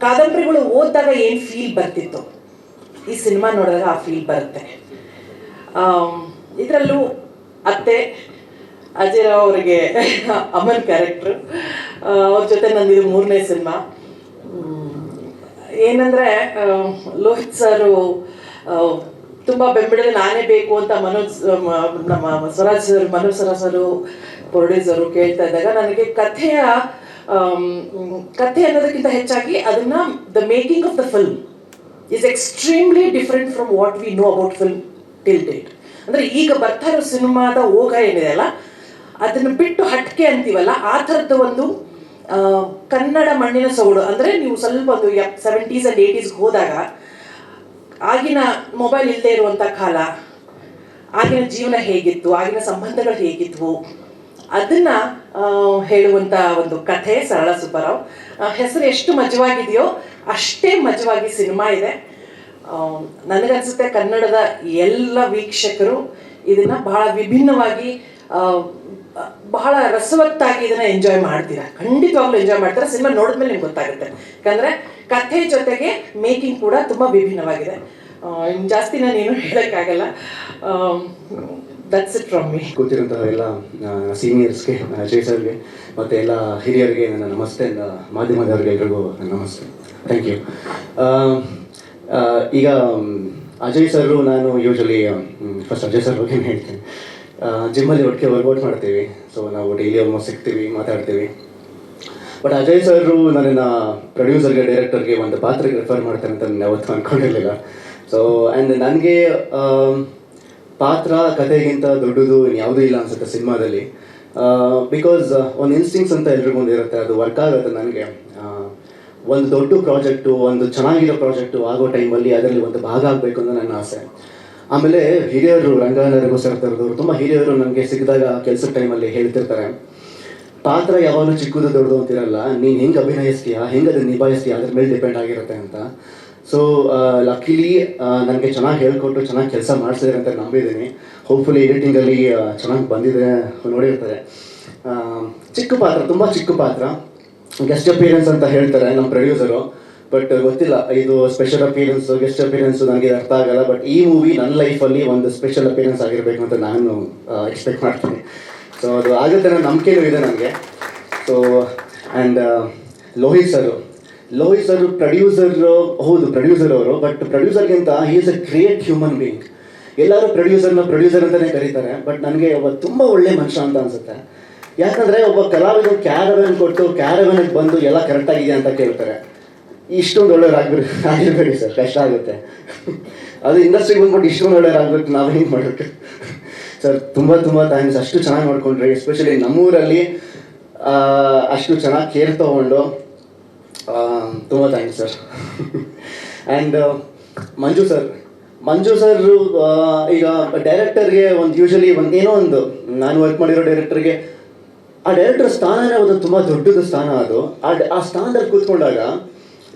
ಕಾದಂಬರಿಗಳು ಓದಿದಾಗ ಏನು ಫೀಲ್ ಬರ್ತಿತ್ತು ಈ ಸಿನಿಮಾ ನೋಡಿದಾಗ ಆ ಫೀಲ್ ಬರುತ್ತೆ. ಇದರಲ್ಲೂ ಅತ್ತೆ ಅಜಯ್ ರಾವ್ ಅವರಿಗೆ ಅಮನ್ ಕ್ಯಾರೆಕ್ಟ್ರು, ಅವ್ರ ಜೊತೆ ನಂದು ಇದು 3ನೇ ಸಿನಿಮಾ. ಏನಂದರೆ ಲೋಹಿತ್ ಸರು ತುಂಬ ಬೆಂಬಲದಲ್ಲಿ ನಾನೇ ಬೇಕು ಅಂತ ನಮ್ಮ ಸ್ವರಾಜ್ ಸರ್, ಮನೋಜ್ ಸರು ಪ್ರೊಡ್ಯೂಸರು ಕೇಳ್ತಾ ಇದ್ದಾಗ ನನಗೆ ಕಥೆ ಅನ್ನೋದಕ್ಕಿಂತ ಹೆಚ್ಚಾಗಿ ಅದನ್ನು the making of the film is extremely different from what we know about film till date. ಅಂದರೆ ಈಗ ಬರ್ತಾ ಇರೋ ಸಿನಿಮಾದ ಓಘ ಏನಿದೆ ಅಲ್ಲ, ಅದನ್ನು ಬಿಟ್ಟು ಹಟ್ಕೆ ಅಂತೀವಲ್ಲ, ಆ ಥರದ್ದು ಒಂದು ಕನ್ನಡ ಮಣ್ಣಿನ ಸೊಗಡು. ಅಂದರೆ ನೀವು ಸ್ವಲ್ಪ ಒಂದು 70s and 80s ಹೋದಾಗ ಆಗಿನ ಮೊಬೈಲ್ ಇಲ್ಲದೆ ಇರುವಂಥ ಕಾಲ, ಆಗಿನ ಜೀವನ ಹೇಗಿತ್ತು, ಆಗಿನ ಸಂಬಂಧಗಳು ಹೇಗಿದ್ವು, ಅದನ್ನು ಹೇಳುವಂಥ ಒಂದು ಕಥೆ ಸರಳ ಸುಬ್ಬರಾವ್. ಹೆಸರು ಎಷ್ಟು ಮಜವಾಗಿದೆಯೋ ಅಷ್ಟೇ ಮಜವಾಗಿ ಸಿನಿಮಾ ಇದೆ. ನನಗನ್ಸುತ್ತೆ ಕನ್ನಡದ ಎಲ್ಲ ವೀಕ್ಷಕರು ಇದನ್ನು ಬಹಳ ವಿಭಿನ್ನವಾಗಿ ಬಹಳ ರಸವತ್ತಾಗಿ ಇದನ್ನು ಎಂಜಾಯ್ ಮಾಡ್ತೀರಾ, ಖಂಡಿತವಾಗ್ಲೂ ಎಂಜಾಯ್ ಮಾಡ್ತೀರಾ. ಸಿನಿಮಾ ನೋಡಿದ್ಮೇಲೆ ನಿಮ್ಗೆ ಗೊತ್ತಾಗುತ್ತೆ, ಯಾಕಂದರೆ ಕಥೆ ಜೊತೆಗೆ ಮೇಕಿಂಗ್ ಕೂಡ ತುಂಬ ವಿಭಿನ್ನವಾಗಿದೆ. ಇನ್ನು ಜಾಸ್ತಿ ನಾನೇನು ಹೇಳೋಕ್ಕಾಗಲ್ಲ. That's it from me. ಕೂತಿರುವಂತಹ ಎಲ್ಲ ಸೀನಿಯರ್ಸ್ಗೆ, ಅಜಯ್ ಸರ್ಗೆ ಮತ್ತು ಎಲ್ಲ ಹಿರಿಯರಿಗೆ ನನ್ನ ನಮಸ್ತೆ. ಮಾಧ್ಯಮದವರಿಗೆ ಎಲ್ರಿಗೂ ನನ್ನ ನಮಸ್ತೆ. Thank you. ಈಗ ಅಜಯ್ ಸರು, ನಾನು ಯೂಶಲಿ ಫಸ್ಟ್ ಅಜಯ್ ಸರ್ ಬಗ್ಗೆ ಹೇಳ್ತೀನಿ. ಜಿಮ್ಮಲ್ಲಿ ಒಟ್ಟಿಗೆ ವರ್ಕೌಟ್ ಮಾಡ್ತೀವಿ, ಸೊ ನಾವು ಡೈಲಿ ಆಲ್ಮೋಸ್ಟ್ ಸಿಗ್ತೀವಿ, ಮಾತಾಡ್ತೀವಿ. ಬಟ್ ಅಜಯ್ ಸರು ನನ್ನನ್ನು ಪ್ರೊಡ್ಯೂಸರ್ಗೆ, ಡೈರೆಕ್ಟರ್ಗೆ ಒಂದು ಪಾತ್ರಕ್ಕೆ ರೆಫರ್ ಮಾಡ್ತಾರೆ ಅಂತ ನಾನು ಯಾವತ್ತೂ ಅಂದ್ಕೊಂಡಿರಲಿಲ್ಲ. ಸೊ ಆ್ಯಂಡ್ ನನಗೆ ಪಾತ್ರ ಕಥೆಗಿಂತ ದೊಡ್ಡದು ಯಾವುದೂ ಇಲ್ಲ ಅನಿಸುತ್ತೆ ಸಿನಿಮಾದಲ್ಲಿ. ಬಿಕಾಸ್ ಒಂದು ಇನ್ಸ್ಟಿಂಕ್ಟ್ಸ್ ಅಂತ ಎಲ್ರಿಗೂ ಒಂದು ಇರುತ್ತೆ, ಅದು ವರ್ಕ್ ಆಗುತ್ತೆ. ನನಗೆ ಒಂದು ದೊಡ್ಡ ಪ್ರಾಜೆಕ್ಟು, ಒಂದು ಚೆನ್ನಾಗಿರೋ ಪ್ರಾಜೆಕ್ಟು ಆಗೋ ಟೈಮಲ್ಲಿ ಅದರಲ್ಲಿ ಒಂದು ಭಾಗ ಆಗಬೇಕು ಅಂತ ನನ್ನ ಆಸೆ. ಆಮೇಲೆ ಹಿರಿಯರು, ರಂಗನರಗೂ ಸೇರ್ತಿರೋದು ತುಂಬ ಹಿರಿಯರು ನನಗೆ ಸಿಕ್ಕಿದಾಗ ಕೆಲಸದ ಟೈಮಲ್ಲಿ ಹೇಳ್ತಿರ್ತಾರೆ, ಪಾತ್ರ ಯಾವಾಗಲೂ ಚಿಕ್ಕದು ದೊಡ್ಡದು ಅಂತಿರಲ್ಲ, ನೀನು ಹೆಂಗೆ ಅಭಿನಯಿಸ್ತೀಯಾ, ಹೆಂಗೆ ಅದನ್ನು ನಿಭಾಯಿಸ್ತೀಯಾ, ಅದ್ರ ಮೇಲೆ ಡಿಪೆಂಡ್ ಆಗಿರುತ್ತೆ ಅಂತ. ಸೊ ಲಕ್ಕಿಲಿ ನನಗೆ ಚೆನ್ನಾಗಿ ಹೇಳ್ಕೊಟ್ಟು ಚೆನ್ನಾಗಿ ಕೆಲಸ ಮಾಡಿಸಿದ್ರೆ ಅಂತ ನಂಬಿದ್ದೀನಿ. ಹೋಪ್ಫುಲಿ ಎಡಿಟಿಂಗಲ್ಲಿ ಚೆನ್ನಾಗಿ ಬಂದಿದೆ, ನೋಡಿರ್ತಾರೆ. ಚಿಕ್ಕ ಪಾತ್ರ, ತುಂಬ ಚಿಕ್ಕ ಪಾತ್ರ, ಗೆಸ್ಟ್ ಅಪಿಯರೆನ್ಸ್ ಅಂತ ಹೇಳ್ತಾರೆ ನಮ್ಮ ಪ್ರೊಡ್ಯೂಸರು. ಬಟ್ ಗೊತ್ತಿಲ್ಲ ಇದು ಸ್ಪೆಷಲ್ ಅಪಿಯರೆನ್ಸು, ಗೆಸ್ಟ್ ಅಪಿಯರೆನ್ಸು, ನನಗೆ ಅರ್ಥ ಆಗಲ್ಲ. ಬಟ್ ಈ ಮೂವಿ ನನ್ನ ಲೈಫಲ್ಲಿ ಒಂದು ಸ್ಪೆಷಲ್ ಅಪಿಯರೆನ್ಸ್ ಆಗಿರಬೇಕು ಅಂತ ನಾನು ಎಕ್ಸ್ಪೆಕ್ಟ್ ಮಾಡ್ತೀನಿ. ಸೊ ಅದು ಆಗುತ್ತೆ ಅನ್ನೋ ನಂಬಿಕೆನೂ ಇದೆ ನನಗೆ. So and Lohit sir producer, ಹೌದು ಪ್ರೊಡ್ಯೂಸರ್ ಅವರು, ಬಟ್ ಪ್ರೊಡ್ಯೂಸರ್ಗಿಂತ he is a great human being. ಎಲ್ಲರೂ ಪ್ರೊಡ್ಯೂಸರ್ ಅಂತಲೇ ಕರೀತಾರೆ, ಬಟ್ ನನಗೆ ಒಬ್ಬ ತುಂಬ ಒಳ್ಳೆ ಮನುಷ್ಯ ಅಂತ ಅನಿಸುತ್ತೆ. ಯಾಕಂದರೆ ಒಬ್ಬ ಕಲಾವಿದ ಕ್ಯಾರವೆನ್ ಕೊಟ್ಟು ಕ್ಯಾರವೆನ್ಗೆ ಬಂದು ಎಲ್ಲ ಕರೆಕ್ಟಾಗಿದೆ ಅಂತ ಕೇಳ್ತಾರೆ. ಇಷ್ಟೊಂದು ಒಳ್ಳೆಯವ್ರಾಗಿರ್ಬೇಡಿ ಸರ್, ಕಷ್ಟ ಆಗುತ್ತೆ. ಅದು ಇಂಡಸ್ಟ್ರಿಗೆ ಬಂದ್ಬಿಟ್ಟು ಇಷ್ಟೊಂದು ಒಳ್ಳೆಯವ್ರಾಗಬೇಕು, ನಾವು ಹೆಂಗೆ ಮಾಡಬೇಕು ಸರ್? ತುಂಬ ಥ್ಯಾಂಕ್ಸ್, ಅಷ್ಟು ಚೆನ್ನಾಗಿ ಮಾಡ್ಕೊಂಡ್ರಿ. ಎಸ್ಪೆಷಲಿ ನಮ್ಮೂರಲ್ಲಿ ಅಷ್ಟು ಚೆನ್ನಾಗಿ ಕೇರ್ ತೊಗೊಂಡು ತುಂಬ thanks sir. And Manju sir ಈಗ ಡೈರೆಕ್ಟರ್ಗೆ ಒಂದು ಯೂಶಲಿ ಏನೋ ಒಂದು ನಾನು ವರ್ಕ್ ಮಾಡಿರೋ ಡೈರೆಕ್ಟರ್ಗೆ ಆ ಡೈರೆಕ್ಟರ್ ಸ್ಥಾನನೇ ಒಂದು ತುಂಬ ದೊಡ್ಡದು ಸ್ಥಾನ. ಅದು ಆ ಸ್ಥಾನದಲ್ಲಿ ಕೂತ್ಕೊಂಡಾಗ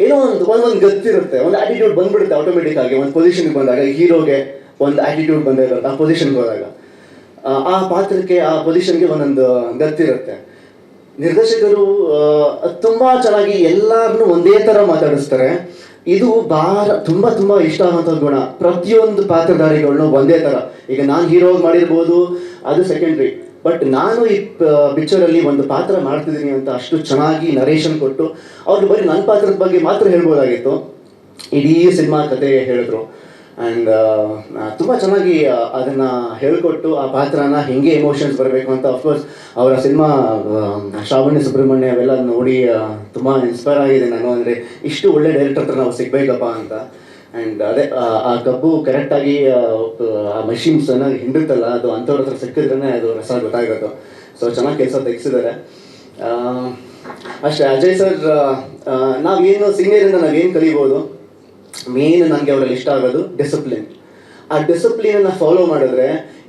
ಏನೋ ಒಂದು ಗತ್ತಿರುತ್ತೆ, ಒಂದು ಆ್ಯಟಿಟ್ಯೂಡ್ ಬಂದ್ಬಿಡುತ್ತೆ ಆಟೋಮೆಟಿಕ್ ಆಗಿ. ಒಂದು ಪೊಸಿಷನ್ಗೆ ಬಂದಾಗ ಹೀರೋಗೆ ಒಂದು ಆ್ಯಟಿಟ್ಯೂಡ್ ಬಂದಿರುತ್ತೆ, ಆ ಪೊಸಿಷನ್ಗೆ ಹೋದಾಗ ಆ ಪಾತ್ರಕ್ಕೆ, ಆ ಪೊಸಿಷನ್ಗೆ ಒಂದೊಂದು ಗತ್ತಿರುತ್ತೆ. ನಿರ್ದೇಶಕರು ತುಂಬ ಚೆನ್ನಾಗಿ ಎಲ್ಲರನ್ನೂ ಒಂದೇ ಥರ ಮಾತಾಡಿಸ್ತಾರೆ. ಇದು ತುಂಬ ಇಷ್ಟ ಆಗುವಂಥ ಗುಣ. ಪ್ರತಿಯೊಂದು ಪಾತ್ರಧಾರಿಗಳನ್ನೂ ಒಂದೇ ಥರ. ಈಗ ನಾನು ಹೀರೋ ಮಾಡಿರ್ಬೋದು, ಅದು ಸೆಕೆಂಡ್ರಿ, ಬಟ್ ನಾನು ಈ ಪಿಕ್ಚರಲ್ಲಿ ಒಂದು ಪಾತ್ರ ಮಾಡ್ತಿದ್ದೀನಿ ಅಂತ ಅಷ್ಟು ಚೆನ್ನಾಗಿ ನರೇಷನ್ ಕೊಟ್ಟು ಅವ್ರು ಬರೀ ನನ್ನ ಪಾತ್ರದ ಬಗ್ಗೆ ಮಾತ್ರ ಹೇಳ್ಬೋದಾಗಿತ್ತು, ಇಡೀ ಸಿನಿಮಾ ಕತೆ ಹೇಳಿದ್ರು. ಆ್ಯಂಡ್ ತುಂಬ ಚೆನ್ನಾಗಿ ಅದನ್ನು ಹೇಳಿಕೊಟ್ಟು ಆ ಪಾತ್ರನ ಹೆಂಗೆ ಎಮೋಷನ್ಸ್ ಬರಬೇಕು ಅಂತ. ಅಫ್ಕೋರ್ಸ್ ಅವರ ಸಿನಿಮಾ ಶ್ರಾವಣಿ ಸುಬ್ರಹ್ಮಣ್ಯ ಅವೆಲ್ಲ ನೋಡಿ ತುಂಬ ಇನ್ಸ್ಪೈರ್ ಆಗಿದೆ ನಾನು. ಅಂದರೆ ಇಷ್ಟು ಒಳ್ಳೆ ಡೈರೆಕ್ಟರ್ ಹತ್ರ ನಾವು ಸಿಗಬೇಕಪ್ಪ ಅಂತ. ಆ್ಯಂಡ್ ಅದೇ ಆ ಕಬ್ಬು ಕರೆಕ್ಟಾಗಿ ಆ ಮಷಿನ್ಸ್ ಚೆನ್ನಾಗಿ ಹಿಂಡುತ್ತಲ್ಲ, ಅದು ಅಂಥವ್ರ ಹತ್ರ ಸಿಕ್ಕಿದ್ರೇ ಅದು ರಸ ಗೊತ್ತಾಗೋದು. ಸೊ ಚೆನ್ನಾಗಿ ಕೆಲಸ ತೆಗೆಸಿದ್ದಾರೆ ಅಷ್ಟೇ. ಅಜಯ್ ಸರ್, ನಾವೇನು ಸೀನಿಯರಿಂದ ನಾವೇನು ಕಲಿಬೋದು, ಮೇನ್ ನನಗೆ ಅವರಲ್ಲಿ ಇಷ್ಟ ಆಗೋದು ಡಿಸಿಪ್ಲಿನ್. ಆ ಡಿಸಿಪ್ಲಿನನ್ನು ಫಾಲೋ ಮಾಡಿದ್ರೆ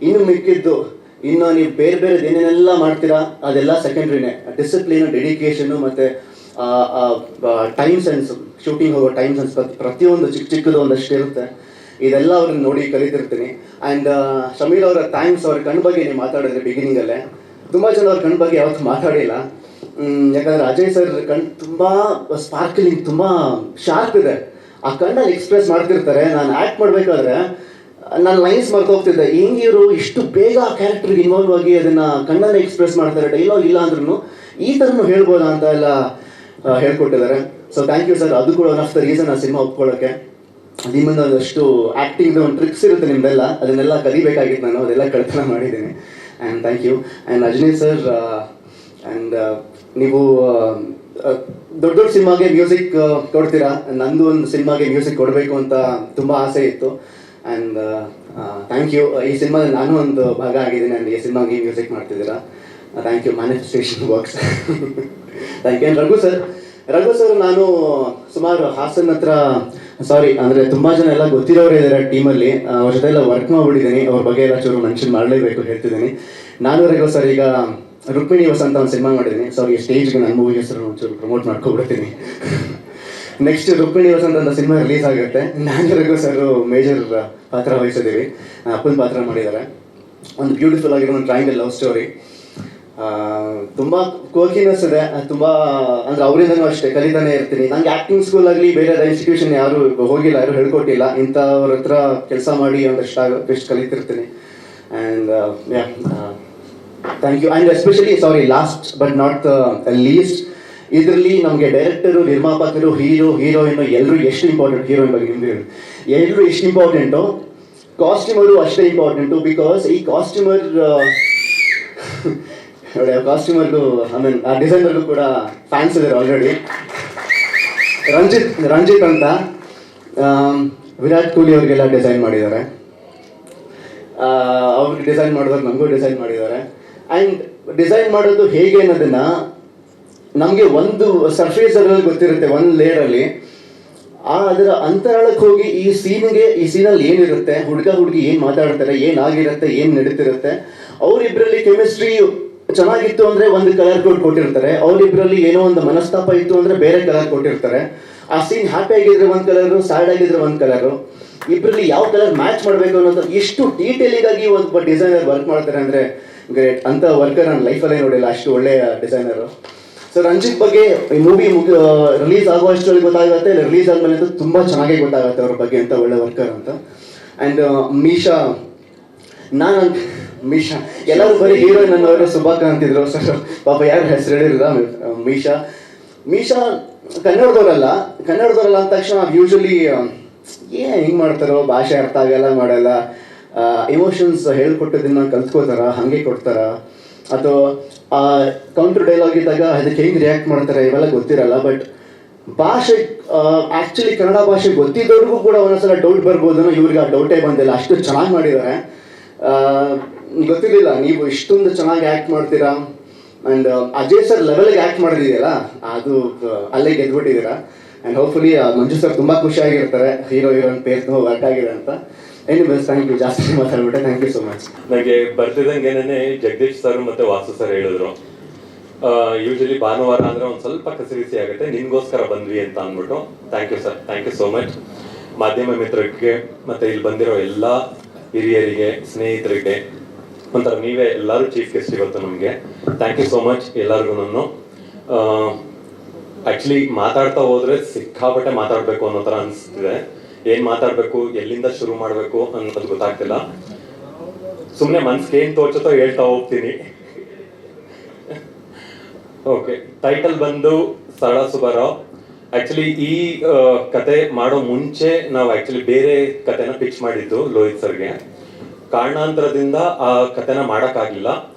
ಇನ್ನು ಮಿಕ್ಕಿದ್ದು ಇನ್ನು ನೀವು ಬೇರೆ ಬೇರೆ ಏನೇನೆಲ್ಲ ಮಾಡ್ತೀರಾ ಅದೆಲ್ಲ ಸೆಕೆಂಡ್ರಿನೇ. ಡಿಸಿಪ್ಲಿನು, ಡೆಡಿಕೇಶನು ಮತ್ತು ಟೈಮ್ ಸೆನ್ಸ್, ಶೂಟಿಂಗ್ ಹೋಗೋ ಟೈಮ್ ಸೆನ್ಸ್ ಪ್ರತಿಯೊಂದು ಚಿಕ್ಕದು ಒಂದಷ್ಟು ಇರುತ್ತೆ. ಇದೆಲ್ಲ ಅವ್ರನ್ನ ನೋಡಿ ಕಲಿತಿರ್ತೀನಿ. ಆ್ಯಂಡ್ ಶಮೀರ್ ಅವರ ಥ್ಯಾಂಕ್ಸ್. ಅವ್ರ ಕಣ್ಣು ಬಗ್ಗೆ ನೀವು ಮಾತಾಡಿದ್ರೆ ಬಿಗಿನಿಂಗಲ್ಲೇ, ತುಂಬ ಜನ ಅವ್ರ ಕಣ್ಣು ಬಗ್ಗೆ ಯಾವತ್ತೂ ಮಾತಾಡಿಲ್ಲ. ಯಾಕಂದರೆ ಅಜಯ್ ಸರ್ ಕಣ್ಣು ತುಂಬ ಸ್ಪಾರ್ಕಲಿಂಗ್, ತುಂಬ ಶಾರ್ಪ್ ಇದೆ. ಆ ಕಣ್ಣಲ್ಲಿ ಎಕ್ಸ್ಪ್ರೆಸ್ ಮಾಡ್ತಿರ್ತಾರೆ. ನಾನು ಆ್ಯಕ್ಟ್ ಮಾಡಬೇಕಾದ್ರೆ ನಾನು ಲೈನ್ಸ್ ಮರ್ತೋಗ್ತಿದ್ದೆ, ಹೆಂಗೆ ಇವರು ಇಷ್ಟು ಬೇಗ ಆ ಕ್ಯಾರೆಕ್ಟರ್ಗೆ ಇನ್ವಾಲ್ವ್ ಆಗಿ ಅದನ್ನು ಕಣ್ಣಲ್ಲಿ ಎಕ್ಸ್ಪ್ರೆಸ್ ಮಾಡ್ತಾರೆ, ಡೈಲಾಗ್ ಇಲ್ಲ ಅಂದ್ರೂ ಈ ಥರನೂ ಹೇಳ್ಬೋದಾ ಅಂತ ಎಲ್ಲ ಹೇಳ್ಕೊಟ್ಟಿದ್ದಾರೆ. So thank you sir. ಅದು ಕೂಡ ಒನ್ ಆಫ್ ದ ರೀಸನ್ ಆ ಸಿನಿಮಾ ಒಪ್ಕೊಳ್ಳೋಕ್ಕೆ. ನಿಮ್ಮಿಂದ ಒಂದಷ್ಟು ಆ್ಯಕ್ಟಿಂಗ್ದು ಒಂದು ಟ್ರಿಕ್ಸ್ ಇರುತ್ತೆ ನಿಮ್ಮದೆಲ್ಲ, ಅದನ್ನೆಲ್ಲ ಕಲಿಬೇಕಾಗಿತ್ತು ನಾನು, ಅದೆಲ್ಲ ಕಳ್ತನ ಮಾಡಿದ್ದೀನಿ. And thank you. And Ajaneesh sir, and ನೀವು ದೊಡ್ಡ ದೊಡ್ಡ ಸಿನಿಮಾಗೆ ಮ್ಯೂಸಿಕ್ ಕೊಡ್ತೀರಾ. ನಂದು ಒಂದು ಸಿನಿಮಾಗೆ ಮ್ಯೂಸಿಕ್ ಕೊಡಬೇಕು ಅಂತ ತುಂಬ ಆಸೆ ಇತ್ತು. And thank you. ಈ ಸಿನಿಮಾದಲ್ಲಿ ನಾನು ಒಂದು ಭಾಗ ಆಗಿದ್ದೀನಿ. ಆ್ಯಂಡ್ ಈ ಸಿನಿಮಾಗೆ ಮ್ಯೂಸಿಕ್ ಮಾಡ್ತಿದ್ದೀರಾ. Thank you. Manifestation works. Thank you. And Raghu sir ನಾನು ಸುಮಾರು ಹಾಸನ್ ಹತ್ರ, ಸಾರಿ ಅಂದರೆ ತುಂಬ ಜನ ಎಲ್ಲ ಗೊತ್ತಿರೋರೇ ಇದ್ದಾರೆ ಟೀಮಲ್ಲಿ. ಅವ್ರ ಜೊತೆ ಎಲ್ಲ ವರ್ಕ್ ಮಾಡಿಬಿಟ್ಟಿದ್ದೀನಿ. ಅವ್ರ ಬಗ್ಗೆ ಎಲ್ಲ ಚೂರು ಮೆನ್ಷನ್ ಮಾಡಲೇಬೇಕು ಹೇಳ್ತಿದ್ದೀನಿ. ನಾನು ರಘು ಸರ್ ಈಗ ರುಕ್ಮಿಣಿ ವಸಂತ ಒಂದು ಸಿನಿಮಾ ಮಾಡಿದ್ದೀನಿ. ಸಾರಿ, ಸ್ಟೇಜ್ಗೆ ನನ್ನ ಮೂವಿ ಹೆಸರು ಒಂಚೂರು ಪ್ರಮೋಟ್ ಮಾಡ್ಕೊಬಿಡ್ತೀನಿ. ನೆಕ್ಸ್ಟ್ ರುಕ್ಮಿಣಿ ವಸಂತ ಅಂತ ಸಿನಿಮಾ ರಿಲೀಸ್ ಆಗುತ್ತೆ. ನಾನು ರಘು ಸರ್ ಮೇಜರ್ ಪಾತ್ರ ವಹಿಸಿದ್ದೀವಿ. ಅಪ್ಪನ ಪಾತ್ರ ಮಾಡಿದ್ದಾರೆ. ಒಂದು ಬ್ಯೂಟಿಫುಲ್ ಆಗಿರೋ ಒಂದು ಟ್ರಯಾಂಗಲ್ ಲವ್ ಸ್ಟೋರಿ. ತುಂಬ ಕೋಕಿನೆಸ್ ಇದೆ. ತುಂಬ ಅಂದರೆ ಅವರಿಂದನೂ ಅಷ್ಟೇ ಕಲಿತಾನೆ ಇರ್ತೀನಿ. ನಂಗೆ ಆ್ಯಕ್ಟಿಂಗ್ ಸ್ಕೂಲ್ ಆಗಲಿ ಬೇರೆ ಇನ್ಸ್ಟಿಟ್ಯೂಷನ್ ಯಾರು ಹೋಗಿಲ್ಲ, ಯಾರು ಹೇಳ್ಕೊಟ್ಟಿಲ್ಲ. ಇಂಥವ್ರ ಹತ್ರ ಕೆಲಸ ಮಾಡಿ ಒಂದಷ್ಟು ಕಲಿತಿರ್ತೀನಿ. And thank you. And especially sorry, last but not least, ಇದರಲ್ಲಿ ನಮಗೆ ಡೈರೆಕ್ಟರು, ನಿರ್ಮಾಪಕರು, ಹೀರೋಯಿನ್ನು ಎಲ್ಲರೂ ಎಷ್ಟು ಇಂಪಾರ್ಟೆಂಟ್. ಹೀರೋಯಿನ್ ಬಗ್ಗೆ ನಿಮ್ಗೆ ಎಲ್ಲರೂ ಎಷ್ಟು ಇಂಪಾರ್ಟೆಂಟು, ಕಾಸ್ಟ್ಯೂಮರು ಅಷ್ಟೇ ಇಂಪಾರ್ಟೆಂಟು. ಬಿಕಾಸ್ ಈ ಕಾಸ್ಟ್ಯೂಮರ್ಗೂ ಆಮೇಲೆ ಆ ಡಿಸೈನರ್ಗೂ ಕೂಡ ಫ್ಯಾನ್ಸ್ ಇದ್ದಾರೆ ಆಲ್ರೆಡಿ. ರಂಜಿತ್ ಅಂತ ವಿರಾಟ್ ಕೊಹ್ಲಿ ಅವ್ರಿಗೆಲ್ಲ ಡಿಸೈನ್ ಮಾಡಿದ್ದಾರೆ. ಅವ್ರಿಗೆ ಡಿಸೈನ್ ಮಾಡಿದವ್ರು ನಮಗೂ ಡಿಸೈನ್ ಮಾಡಿದ್ದಾರೆ. ಆ್ಯಂಡ್ ಡಿಸೈನ್ ಮಾಡೋದು ಹೇಗೆ ಅನ್ನೋದನ್ನು ನಮಗೆ ಒಂದು ಸರ್ಫೇಸ್ ಅದರಲ್ಲಿ ಗೊತ್ತಿರುತ್ತೆ, ಒಂದು ಲೇಯರಲ್ಲಿ. ಅದರ ಅಂತರಾಳಕ್ಕೆ ಹೋಗಿ ಈ ಸೀನಲ್ಲಿ ಏನಿರುತ್ತೆ, ಹುಡುಗಿ ಏನು ಮಾತಾಡ್ತಾರೆ, ಏನಾಗಿರುತ್ತೆ, ಏನು ನಡೀತಿರುತ್ತೆ, ಅವರಿಬ್ಬರಲ್ಲಿ ಕೆಮಿಸ್ಟ್ರಿ ಚೆನ್ನಾಗಿತ್ತು ಅಂದರೆ ಒಂದು ಕಲರ್ ಕೋಡ್ ಕೊಟ್ಟಿರ್ತಾರೆ. ಅವರಿಬ್ಬರಲ್ಲಿ ಏನೋ ಒಂದು ಮನಸ್ತಾಪ ಇತ್ತು ಅಂದರೆ ಬೇರೆ ಕಲರ್ ಕೊಟ್ಟಿರ್ತಾರೆ. ಆ ಸೀನ್ ಹ್ಯಾಪಿ ಆಗಿದ್ರೆ ಒಂದು ಕಲರು, ಸ್ಯಾಡ್ ಆಗಿದ್ರೆ ಒಂದು ಕಲರು. ಇಬ್ಬರಲ್ಲಿ ಯಾವ ಕಲರ್ ಮ್ಯಾಚ್ ಮಾಡಬೇಕು ಅನ್ನೋದು ಎಷ್ಟು ಡೀಟೇಲಿಂಗ್ ಆಗಿ ಒಬ್ಬ ಡಿಸೈನರ್ ವರ್ಕ್ ಮಾಡ್ತಾರೆ ಅಂದರೆ ಗ್ರೇಟ್. ಅಂತ ವರ್ಕರ್ ನಾನು ಲೈಫಲ್ಲೇ ನೋಡಿಲ್ಲ, ಅಷ್ಟು ಒಳ್ಳೆಯ ಡಿಸೈನರು. ಸೊ ರಂಜಿತ್ ಬಗ್ಗೆ ಈ ಮೂವಿ ರಿಲೀಸ್ ಆಗುವಷ್ಟರಲ್ಲಿ ಗೊತ್ತಾಗುತ್ತೆ, ರಿಲೀಸ್ ಆದಮೇಲೆ ಅಂತೂ ತುಂಬ ಚೆನ್ನಾಗೇ ಗೊತ್ತಾಗುತ್ತೆ ಅವ್ರ ಬಗ್ಗೆ ಅಂತ ಒಳ್ಳೆ ವರ್ಕರ್ ಅಂತ. ಆ್ಯಂಡ್ ಮೀಶಾ ಎಲ್ಲರೂ ಬರೀ ಹೀರೋಯಿನ್ ಅನ್ನೋರು ಸುಭಾಕ ಅಂತಿದ್ರು ಸರ್, ಪಾಪ ಯಾರು ಹೆಸರು ಹೇಳಿರಲ್ಲ. ಮೀಶಾ ಕನ್ನಡದವರಲ್ಲ ಅಂದ ತಕ್ಷಣ ಯೂಶಲಿ ಹಿಂಗೆ ಮಾಡ್ತಾರೋ, ಭಾಷೆ ಅರ್ಥ ಮಾಡಲ್ಲ, ಇಮೋಷನ್ಸ್ ಹೇಳ್ಕೊಟ್ಟದನ್ನ ಕಲ್ತ್ಕೋತಾರ, ಹಾಗೆ ಕೊಡ್ತಾರ, ಅಥವಾ ಕೌಂಟರ್ ಡೈಲಾಗ್ ಇದ್ದಾಗ ಅದಕ್ಕೆ ಹೆಂಗೆ ರಿಯಾಕ್ಟ್ ಮಾಡ್ತಾರೆ ಇವೆಲ್ಲ ಗೊತ್ತಿರಲ್ಲ. ಬಟ್ ಭಾಷೆ ಆ್ಯಕ್ಚುಲಿ ಕನ್ನಡ ಭಾಷೆ ಗೊತ್ತಿದ್ದವ್ರಿಗೂ ಕೂಡ ಒಂದೊಂದ್ಸಲ ಡೌಟ್ ಬರ್ಬೋದು. ಇವ್ರಿಗೆ ಆ ಡೌಟೇ ಬಂದಿಲ್ಲ, ಅಷ್ಟು ಚೆನ್ನಾಗಿ ಮಾಡಿದ್ದಾರೆ. ಗೊತ್ತಿರಲಿಲ್ಲ ನೀವು ಇಷ್ಟೊಂದು ಚೆನ್ನಾಗಿ ಆ್ಯಕ್ಟ್ ಮಾಡ್ತೀರಾ. ಆ್ಯಂಡ್ ಅಜಯ್ ಸರ್ ಲೆವೆಲ್ಗೆ ಆ್ಯಕ್ಟ್ ಮಾಡಿದೆಯಲ್ಲ, ಅದು ಅಲ್ಲೇ ಗೆದ್ಬಿಟ್ಟಿದ್ದೀರಾ. ಆ್ಯಂಡ್ ಹೋಪ್ಫುಲಿ ಮಂಜು ಸರ್ ತುಂಬ ಖುಷಿಯಾಗಿರ್ತಾರೆ ಹೀರೋಯಿನ್ ಪೇರ್ ತುಂಬ ವರ್ಕ್ ಆಗಿದೆ ಅಂತ. Anyways thank you. ಜಾಸ್ತಿ ಮಾತಾಡ್ಬಿಟ್ಟೆ. Thank you so much. ನನಗೆ ಬರ್ತಿದ್ದಂಗೆನೇ ಜಗದೀಶ್ ಸರ್ ಮತ್ತು ವಾಸು ಸರ್ ಹೇಳಿದ್ರು, ಯೂಶಲಿ ಭಾನುವಾರ ಅಂದರೆ ಒಂದು ಸ್ವಲ್ಪ ಕಸಿವಿಸಿ ಆಗುತ್ತೆ, ನಿಮಗೋಸ್ಕರ ಬಂದ್ವಿ ಅಂತ ಅಂದ್ಬಿಟ್ಟು. Thank you sir, thank you so much. ಮಾಧ್ಯಮ ಮಿತ್ರರಿಗೆ ಮತ್ತು ಇಲ್ಲಿ ಬಂದಿರೋ ಎಲ್ಲ ಹಿರಿಯರಿಗೆ, ಸ್ನೇಹಿತರಿಗೆ, ಒಂಥರ ನೀವೇ ಎಲ್ಲರೂ ಚೀಫ್ ಗೆಸ್ಟ್ ಇವತ್ತು ನಮಗೆ. ಥ್ಯಾಂಕ್ ಯು ಸೋ ಮಚ್ ಎಲ್ಲರಿಗೂ. ಆ್ಯಕ್ಚುಲಿ ಮಾತಾಡ್ತಾ ಹೋದರೆ ಸಿಕ್ಕಾಪಟ್ಟೆ ಮಾತಾಡಬೇಕು ಅನ್ನೋ ಥರ ಅನಿಸ್ತಿದೆ. ಏನು ಮಾತಾಡಬೇಕು, ಎಲ್ಲಿಂದ ಶುರು ಮಾಡಬೇಕು ಅನ್ನೋದು ಗೊತ್ತಾಗ್ತಿಲ್ಲ. ಸುಮ್ಮನೆ ಮನ್ಸಿಗೆ ಏನು ತೋಚುತ್ತೋ ಹೇಳ್ತಾ ಹೋಗ್ತೀನಿ. ಓಕೆ, ಟೈಟಲ್ ಬಂದು ಸರಳ ಸುಬ್ಬಾರಾವ್. ಆ್ಯಕ್ಚುಲಿ ಈ ಕತೆ ಮಾಡೋ ಮುಂಚೆ ನಾವು ಆ್ಯಕ್ಚುಲಿ ಬೇರೆ ಕತೆನ ಪಿಚ್ ಮಾಡಿದ್ದು ಲೋಹಿತ್ ಸರ್ಗೆ. ಕಾರಣಾಂತರದಿಂದ ಆ ಕತೆನ ಮಾಡೋಕ್ಕಾಗಲಿಲ್ಲ.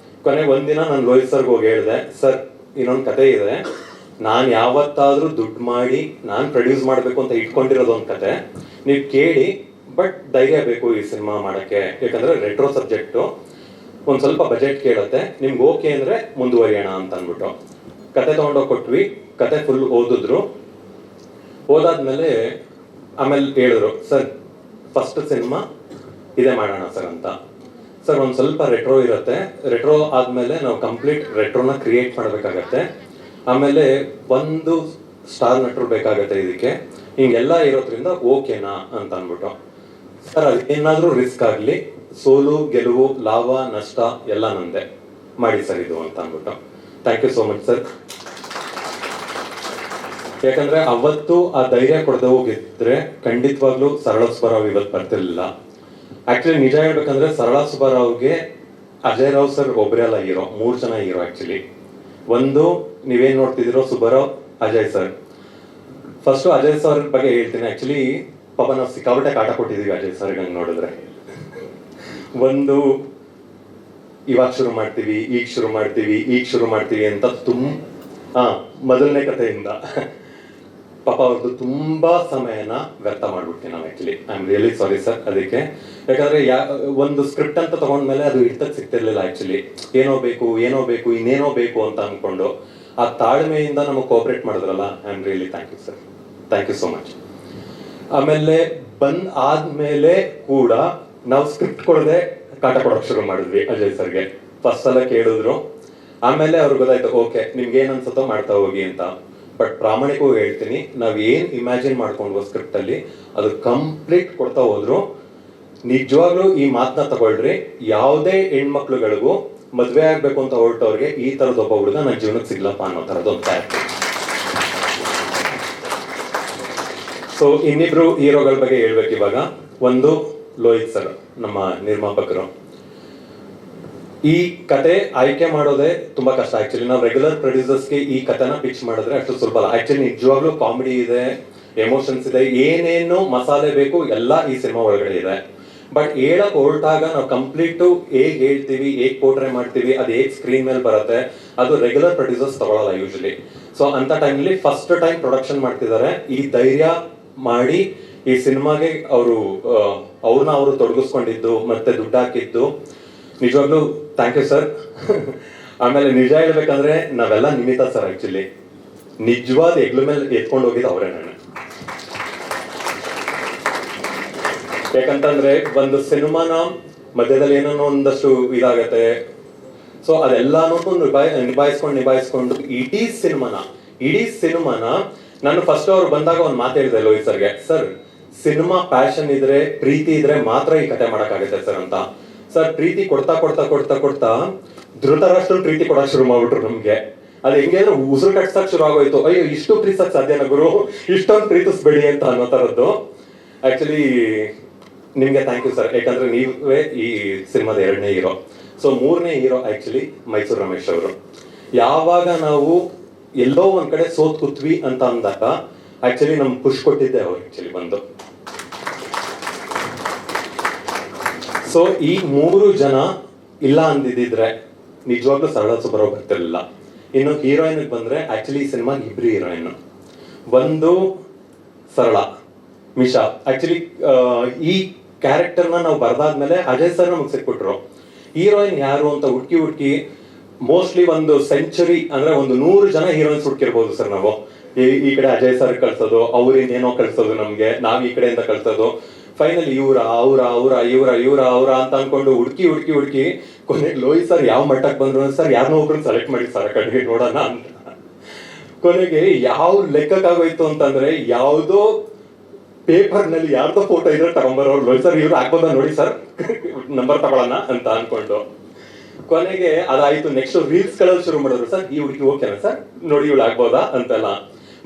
ಕೊನೆಗೆ ಒಂದಿನ ನಾನು ಲೋಹಿತ್ ಸರ್ಗೆ ಹೋಗಿ ಹೇಳಿದೆ, ಸರ್ ಇನ್ನೊಂದು ಕತೆ ಇದೆ, ನಾನು ಯಾವತ್ತಾದರೂ ದುಡ್ಡು ಮಾಡಿ ನಾನು ಪ್ರೊಡ್ಯೂಸ್ ಮಾಡಬೇಕು ಅಂತ ಇಟ್ಕೊಂಡಿರೋದು ಒಂದು ಕತೆ, ನೀವು ಕೇಳಿ, ಬಟ್ ಧೈರ್ಯ ಬೇಕು ಈ ಸಿನಿಮಾ ಮಾಡೋಕ್ಕೆ, ಯಾಕಂದರೆ ರೆಟ್ರೋ ಸಬ್ಜೆಕ್ಟು, ಒಂದು ಸ್ವಲ್ಪ ಬಜೆಟ್ ಕೇಳುತ್ತೆ, ನಿಮ್ಗೆ ಓಕೆ ಅಂದರೆ ಮುಂದುವರಿಯೋಣ ಅಂತ ಅಂದ್ಬಿಟ್ಟು ಕತೆ ತೊಗೊಂಡೋಗಿ ಕೊಟ್ವಿ. ಕತೆ ಫುಲ್ ಓದಿದ್ರು. ಓದಾದ್ಮೇಲೆ ಆಮೇಲೆ ಹೇಳಿದ್ರು, ಸರ್ ಫಸ್ಟ್ ಸಿನಿಮಾ ಇದೇ ಮಾಡೋಣ ಸರ್ ಅಂತ. ಸರ್ ಒಂದು ಸ್ವಲ್ಪ ರೆಟ್ರೋ ಇರುತ್ತೆ, ರೆಟ್ರೋ ಆದಮೇಲೆ ನಾವು ಕಂಪ್ಲೀಟ್ ರೆಟ್ರೋನ ಕ್ರಿಯೇಟ್ ಮಾಡಬೇಕಾಗತ್ತೆ, ಆಮೇಲೆ ಒಂದು ಸ್ಟಾರ್ ನಟರು ಬೇಕಾಗತ್ತೆ ಇದಕ್ಕೆ, ಹಿಂಗೆಲ್ಲ ಇರೋದ್ರಿಂದ ಓಕೆನಾ ಅಂತ ಅಂದ್ಬಿಟ್ಟು ಸರ್ ಅದು ಏನಾದರೂ ರಿಸ್ಕ್ ಆಗಲಿ, ಸೋಲು ಗೆಲುವು ಲಾಭ ನಷ್ಟ ಎಲ್ಲ ನಂದೆ, ಮಾಡಿ ಸರ್ ಇದು ಅಂತ ಅಂದ್ಬಿಟ್ಟು. Thank you so much sir. ಯಾಕಂದ್ರೆ ಅವತ್ತು ಆ ಧೈರ್ಯ ಕೊಡದೆ ಹೋಗಿದ್ರೆ ಖಂಡಿತವಾಗ್ಲೂ ಸರಳ ಸುಬ್ಬರಾವ್ ಇವತ್ತು ಬರ್ತಿರ್ಲಿಲ್ಲ. ಆಕ್ಚುಲಿ ನಿಜ ಹೇಳ್ಬೇಕಂದ್ರೆ ಸರಳ ಸುಬ್ಬರಾವ್ಗೆ ಅಜಯ್ ರಾವ್ ಸರ್ ಒಬ್ಬರೇ ಅಲ್ಲ ಹೀರೋ, 3 ಜನ ಹೀರೋ ಆಕ್ಚುಲಿ. ಒಂದು ನೀವೇನ್ ನೋಡ್ತಿದ್ದೀರೋ Subbarao, Ajay sir. First Ajay sir ಬಗ್ಗೆ ಹೇಳ್ತೀನಿ. ಆಕ್ಚುಲಿ ಪಾಪ ನಾವು ಸಿಕ್ಕಾಪಟ್ಟೆ ಕಾಟ ಕೊಟ್ಟಿದೀವಿ ಅಜಯ್ ಸರ್ ಹಂಗೆ ನೋಡಿದ್ರೆ. ಒಂದು ಇವಾಗ ಶುರು ಮಾಡ್ತೀವಿ, ಈಗ ಶುರು ಮಾಡ್ತೀವಿ ಅಂತ ಮೊದಲನೇ ಕಥೆಯಿಂದ ಪಾಪ ಅವ್ರದ್ದು ತುಂಬಾ ಸಮಯನ ವ್ಯರ್ಥ ಮಾಡ್ಬಿಡ್ತೀವಿ ನಾವು actually. I am really sorry sir ಅದಕ್ಕೆ. ಯಾಕಂದ್ರೆ ಒಂದು ಸ್ಕ್ರಿಪ್ಟ್ ಅಂತ ತಗೊಂಡ್ಮೇಲೆ ಅದು ಹಿಡ್ತಕ್ಕೆ ಸಿಗ್ತಿರ್ಲಿಲ್ಲ ಆಕ್ಚುಲಿ. ಏನೋ ಬೇಕು ಇನ್ನೇನೋ ಬೇಕು ಅಂತ ಅನ್ಕೊಂಡು ಆ ತಾಳ್ಮೆಯಿಂದ ನಮಗೆ ಕೋಆಪರೇಟ್ ಮಾಡಿದ್ರಲ್ಲ, I am really thank you sir, thank you so much. ಆಮೇಲೆ ಆದ್ಮೇಲೆ ಕೂಡ ನಾವು ಸ್ಕ್ರಿಪ್ಟ್ ಕೊಡದೆ ಕಾಟ ಕೊಡೋಕೆ ಶುರು ಮಾಡಿದ್ವಿ ಅಜಯ್ ಸರ್ಗೆ. ಫಸ್ಟ್ ಸಲ ಕೇಳಿದ್ರು, ಆಮೇಲೆ ಅವ್ರಿಗೆ ಗೊತ್ತಾಯ್ತು ಓಕೆ ನಿಮ್ಗೆ ಏನ್ ಅನ್ಸುತ್ತೋ ಮಾಡ್ತಾ ಹೋಗಿ ಅಂತ. ಬಟ್ ಪ್ರಾಮಾಣಿಕವಾಗಿ ಹೇಳ್ತೀನಿ, ನಾವ್ ಏನ್ ಇಮ್ಯಾಜಿನ್ ಮಾಡ್ಕೊಂಡ್ವು ಸ್ಕ್ರಿಪ್ಟ್ ಅಲ್ಲಿ ಅದು ಕಂಪ್ಲೀಟ್ ಕೊಡ್ತಾ ಹೋದ್ರು. ನಿಜವಾಗ್ಲೂ ಈ ಮಾತನ್ನ ತಗೊಳ್ರಿ, ಯಾವುದೇ ಹೆಣ್ಮಕ್ಳುಗಳಿಗೂ ಮದ್ವೆ ಆಗ್ಬೇಕು ಅಂತ ಹೊರಟವ್ರಿಗೆ ಈ ತರದ ಒಬ್ಬ ಹುಡುಗ ನನ್ನ ಜೀವನಕ್ಕೆ ಸಿಗ್ಲಪ್ಪ ಅನ್ನೋ ತರದೊಂದು ಕ್ಯಾರೆಕ್ಟರ್. ಸೊ ಇನ್ನಿಬ್ರು ಹೀರೋಗಳ ಬಗ್ಗೆ ಹೇಳ್ಬೇಕು ಇವಾಗ. ಒಂದು ಲೋಹಿತ್ ಸರ್, ನಮ್ಮ ನಿರ್ಮಾಪಕರು. ಈ ಕತೆ ಆಯ್ಕೆ ಮಾಡೋದೇ ತುಂಬಾ ಕಷ್ಟ ಆಕ್ಚುಲಿ. ನಾವು ರೆಗ್ಯುಲರ್ ಪ್ರೊಡ್ಯೂಸರ್ಸ್ಗೆ ಈ ಕತೆನ ಪಿಚ್ ಮಾಡಿದ್ರೆ ಅಷ್ಟು ಸುಲಭ ಅಲ್ಲ ಆಕ್ಚುಲಿ. ನಿಜವಾಗ್ಲೂ ಕಾಮಿಡಿ ಇದೆ, ಎಮೋಷನ್ಸ್ ಇದೆ, ಏನೇನು ಮಸಾಲೆ ಬೇಕು ಎಲ್ಲ ಈ ಸಿನಿಮಾ ಒಳಗಡೆ ಇದೆ. ಬಟ್ ಹೇಳಕ್ ಹೊರಟಾಗ ನಾವು ಕಂಪ್ಲೀಟು ಹೇಗ್ ಹೇಳ್ತೀವಿ, ಹೇಗ್ ಪೋರ್ಟ್ರೇ ಮಾಡ್ತೀವಿ, ಅದು ಹೇಗ್ ಸ್ಕ್ರೀನ್ ಮೇಲೆ ಬರುತ್ತೆ, ಅದು ರೆಗ್ಯುಲರ್ ಪ್ರೊಡ್ಯೂಸರ್ಸ್ ತಗೊಳಲ್ಲ ಯೂಶಲಿ. ಸೊ ಅಂತ ಟೈಮ್ಲಿ ಫಸ್ಟ್ ಟೈಮ್ ಪ್ರೊಡಕ್ಷನ್ ಮಾಡ್ತಿದ್ದಾರೆ. ಈ ಧೈರ್ಯ ಮಾಡಿ ಈ ಸಿನಿಮಾಗೆ ಅವ್ರನ್ನ ಅವರು ತೊಡಗಿಸ್ಕೊಂಡಿದ್ದು ಮತ್ತೆ ದುಡ್ಡು ಹಾಕಿದ್ದು ನಿಜವಾಗ್ಲೂ ಥ್ಯಾಂಕ್ ಯು ಸರ್. ಆಮೇಲೆ ನಿಜ ಹೇಳ್ಬೇಕಂದ್ರೆ ನಾವೆಲ್ಲ ನಿಮಿತ್ತ ಸರ್ ಆಕ್ಚುಲಿ. ನಿಜವಾದ ಹೆಗ್ಲ ಮೇಲೆ ಎತ್ಕೊಂಡು ಹೋಗಿದ್ದು ಅವರೇ. ನಾನು ಯಾಕಂತಂದ್ರೆ ಒಂದು ಸಿನಿಮಾನ ಮಧ್ಯದಲ್ಲಿ ಏನೋ ಒಂದಷ್ಟು ಇದಾಗತ್ತೆ, ಸೊ ಅದೆಲ್ಲಾನು ನಿಭಾಯಿಸ್ಕೊಂಡು ಇಡೀ ಸಿನಿಮಾನ ನಾನು ಫಸ್ಟ್ ಅವ್ರು ಬಂದಾಗ ಒಂದು ಮಾತು ಹೇಳಿದೆ ಲೋಹಿತ್ ಸರ್ಗೆ, ಸರ್ ಸಿನಿಮಾ ಪ್ಯಾಷನ್ ಇದ್ರೆ ಪ್ರೀತಿ ಇದ್ರೆ ಮಾತ್ರ ಈ ಕತೆ ಮಾಡಕ್ಕಾಗತ್ತೆ ಸರ್ ಅಂತ. ಸರ್ ಪ್ರೀತಿ ಕೊಡ್ತಾ ಧೃತರಾಷ್ಟ್ರ ಪ್ರೀತಿ ಕೊಡಕ್ ಶುರು ಮಾಡ್ಬಿಟ್ರು ನಮ್ಗೆ. ಅದು ಹೆಂಗೆ ಅಂದ್ರೆ ಉಸಿರು ಕಟ್ಸಕ್ ಶುರು ಆಗೋಯ್ತು. ಅಯ್ಯೋ ಇಷ್ಟು ಪ್ರೀತಿಸಕ್ ಸಾಧ್ಯನಾ ಗುರು, ಇಷ್ಟೊಂದು ಪ್ರೀತಿಸ್ಬೇಡಿ ಅಂತ ಅನ್ನೋ ತರದ್ದು. ಆಕ್ಚುಲಿ ನಿಮ್ಗೆ ಥ್ಯಾಂಕ್ ಯು ಸರ್, ಯಾಕಂದ್ರೆ ನೀವೇ ಈ ಸಿನಿಮಾದ 2ನೇ ಹೀರೋ. ಸೊ 3ನೇ ಹೀರೋ ಆಕ್ಚುಲಿ ಮೈಸೂರು ರಮೇಶ್ ಅವರು. ಯಾವಾಗ ನಾವು ಎಲ್ಲೋ ಒಂದ್ ಕಡೆ ಸೋತ್ ಕೂತ್ವಿ ಅಂತ ಅಂದಾಗ ಆಕ್ಚುಲಿ ನಮ್ಗೆ ಪುಷ್ ಕೊಟ್ಟಿದ್ದೆ ಅವ್ರು ಆಕ್ಚುಲಿ ಬಂದು. ಸೊ ಈ 3 ಜನ ಇಲ್ಲ ಅಂದಿದ್ರೆ ನಿಜವಾಗ್ಲೂ ಸರಳ ಸುಬ್ಬರಾವ್ ಬರ್ತಿರ್ಲಿಲ್ಲ. ಇನ್ನು ಹೀರೋಯಿನ್ ಬಂದ್ರೆ ಆಕ್ಚುಲಿ ಈ ಸಿನಿಮಾ 2 ಹೀರೋಯಿನ್. ಒಂದು ಸರಳ ಮಿಶಾ. ಆಕ್ಚುಲಿ ಈ ಕ್ಯಾರೆಕ್ಟರ್ನ ನಾವು ಬರ್ದಾದ್ಮೇಲೆ ಅಜಯ್ ಸರ್ ನಮಗೆ ಸಿಕ್ಬಿಟ್ರು. ಹೀರೋಯಿನ್ ಯಾರು ಅಂತ ಹುಡ್ಕಿ ಮೋಸ್ಟ್ಲಿ ಒಂದು ಸೆಂಚುರಿ ಅಂದ್ರೆ ಒಂದು 100 ಜನ ಹೀರೋಯಿನ್ಸ್ ಹುಡ್ಕಿರ್ಬೋದು ಸರ್ ನಾವು. ಈ ಕಡೆ ಅಜಯ್ ಸರ್ ಕಳ್ಸೋದು, ಅವ್ರು ಇನ್ನೇನೋ ಕಳ್ಸೋದು ನಮ್ಗೆ, ನಾವ್ ಈ ಕಡೆಯಿಂದ ಕಳ್ಸೋದು. ಫೈನಲ್ ಇವ್ರ ಅಂತ ಅನ್ಕೊಂಡು ಹುಡ್ಕಿ ಕೊನೆಗೆ ಲೋಹಿತ್ ಸರ್ ಯಾವ ಮಟ್ಟಕ್ಕೆ ಬಂದ್ರು ಸರ್ ಯಾರನ್ನೋ ಒಬ್ರನ್ನ ಸೆಲೆಕ್ಟ್ ಮಾಡಿ ಸರ್ ಕಡೆಗೆ ನೋಡೋಣ ಅಂತ. ಕೊನೆಗೆ ಯಾವ ಲೆಕ್ಕಕ್ಕಾಗೋಯ್ತು ಅಂತಂದ್ರೆ ಯಾವ್ದೋ ಪೇಪರ್ ನಲ್ಲಿ ಯಾರ್ದೋ ಫೋಟೋ ಇದ್ರೆ ತಗೊಂಬರೋರು ಲೋಹಿತ್ ಸರ್ ಇವ್ರು ಹಾಕ್ಬೋದ ನೋಡಿ ಸರ್ ನಂಬರ್ ತಗೊಳ್ಳೋಣ ಅಂತ ಅನ್ಕೊಂಡು ಕೊನೆಗೆ ಅದಾಯ್ತು. ನೆಕ್ಸ್ಟ್ ರೀಲ್ಸ್ ಗಳಲ್ಲಿ ಶುರು ಮಾಡಿದ್ರು, ಸರ್ ಈ ಹುಡುಗಿ ಓಕೆನಾ ಸರ್ ನೋಡಿ ಇವಳು ಆಗ್ಬೋದಾ ಅಂತೆಲ್ಲ.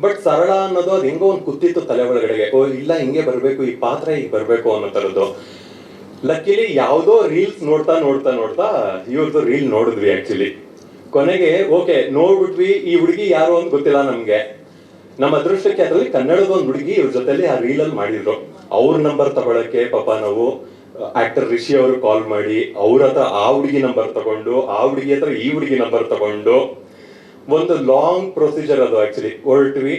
ಬಟ್ ಸರಳ ಅನ್ನೋದು ಅದು ಹೆಂಗೋ ಒಂದು ಕೂತಿತ್ತು ತಲೆ ಒಳಗಡೆಗೆ, ಓ ಇಲ್ಲ ಹಿಂಗೆ ಬರ್ಬೇಕು, ಈ ಪಾತ್ರ ಈಗ ಬರ್ಬೇಕು ಅನ್ನೋ ತರದ್ದು. ಲಕ್ಕಿಲಿ ಯಾವ್ದೋ ರೀಲ್ಸ್ ನೋಡ್ತಾ ಇವ್ರದ್ದು ರೀಲ್ ನೋಡಿದ್ವಿ ಆಕ್ಚುಲಿ. ಕೊನೆಗೆ ಓಕೆ ನೋಡ್ಬಿಟ್ವಿ, ಈ ಹುಡುಗಿ ಯಾರು ಅಂತ ಗೊತ್ತಿಲ್ಲ ನಮ್ಗೆ. ನಮ್ಮ ಅದೃಷ್ಟಕ್ಕೆ ಅದರಲ್ಲಿ ಕನ್ನಡದ ಒಂದು ಹುಡುಗಿ ಇವ್ರ ಜೊತೆಲಿ ಆ ರೀಲಲ್ಲಿ ಮಾಡಿದ್ರು. ಅವ್ರ ನಂಬರ್ ತಗೊಳಕ್ಕೆ ಪಾಪ ನಾವು ಆಕ್ಟರ್ ರಿಷಿ ಅವರು ಕಾಲ್ ಮಾಡಿ ಅವ್ರ ಹತ್ರ ಆ ಹುಡುಗಿ ನಂಬರ್ ತಗೊಂಡು, ಆ ಹುಡುಗಿ ಹತ್ರ ಈ ಹುಡುಗಿ ನಂಬರ್ ತಗೊಂಡು ಒಂದು ಲಾಂಗ್ ಪ್ರೊಸೀಜರ್ ಅದು ಆಕ್ಚುಲಿ ಹೊರಟ್ವಿ.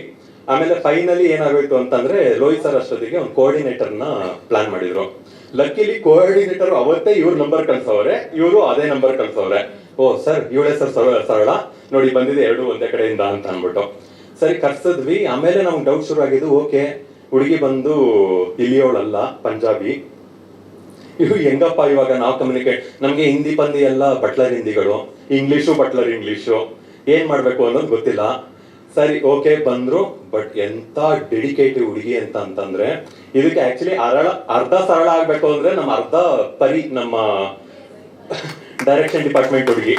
ಆಮೇಲೆ ಫೈನಲಿ ಏನಾಗೋಯ್ತು ಅಂತಂದ್ರೆ ಲೋಹಿತ್ ಸರ್ ಅಷ್ಟೊತ್ತಿಗೆ ಒಂದು ಕೋಆರ್ಡಿನೇಟರ್ನ ಪ್ಲಾನ್ ಮಾಡಿದ್ರು. ಲಕ್ಕಿಲಿ ಕೋಆರ್ಡಿನೇಟರ್ ಅವತ್ತೇ ಇವ್ರ ನಂಬರ್ ಕಳ್ಸವ್ರೆ, ಇವರು ಅದೇ ನಂಬರ್ ಕಳ್ಸವ್ರೆ. ಓ ಸರ್ ಇವಳೇ ಸರ್ ಸರಳ ನೋಡಿ ಬಂದಿದೆ 2 ಒಂದೇ ಕಡೆಯಿಂದ ಅಂತ ಅನ್ಬಿಟ್ಟು ಸರಿ ಕರ್ಸಿದ್ವಿ. ಆಮೇಲೆ ನಮ್ಗೆ ಡೌಟ್ ಶುರು ಆಗಿದ್ದು, ಓಕೆ ಹುಡುಗಿ ಬಂದು ಇಲ್ಲಿಯವಳಲ್ಲ, ಪಂಜಾಬಿ. ಇವು ಹೆಂಗಪ್ಪ ಇವಾಗ ನಾವು ಕಮ್ಯುನಿಕೇಟ್, ನಮ್ಗೆ ಹಿಂದಿ ಪಂದಿ ಎಲ್ಲ ಬಟ್ಲರ್ ಹಿಂದಿಗಳು, ಇಂಗ್ಲಿಷು ಬಟ್ಲರ್ ಇಂಗ್ಲಿಷು, ಏನ್ ಮಾಡ್ಬೇಕು ಅನ್ನೋದು ಗೊತ್ತಿಲ್ಲ. ಸರಿ ಓಕೆ ಬಂದ್ರು, ಬಟ್ ಎಂತ ಡೆಡಿಕೇಟಿವ್ ಹುಡುಗಿ ಅಂತಂದ್ರೆ ಇದಕ್ಕೆ ಆಕ್ಚುಲಿ ಅರ್ಧ ಸರಳ ಆಗ್ಬೇಕು ಅಂದ್ರೆ ನಮ್ಮ ಅರ್ಧ ಪರಿ ನಮ್ಮ ಡೈರೆಕ್ಷನ್ ಡಿಪಾರ್ಟ್ಮೆಂಟ್ ಹುಡುಗಿ.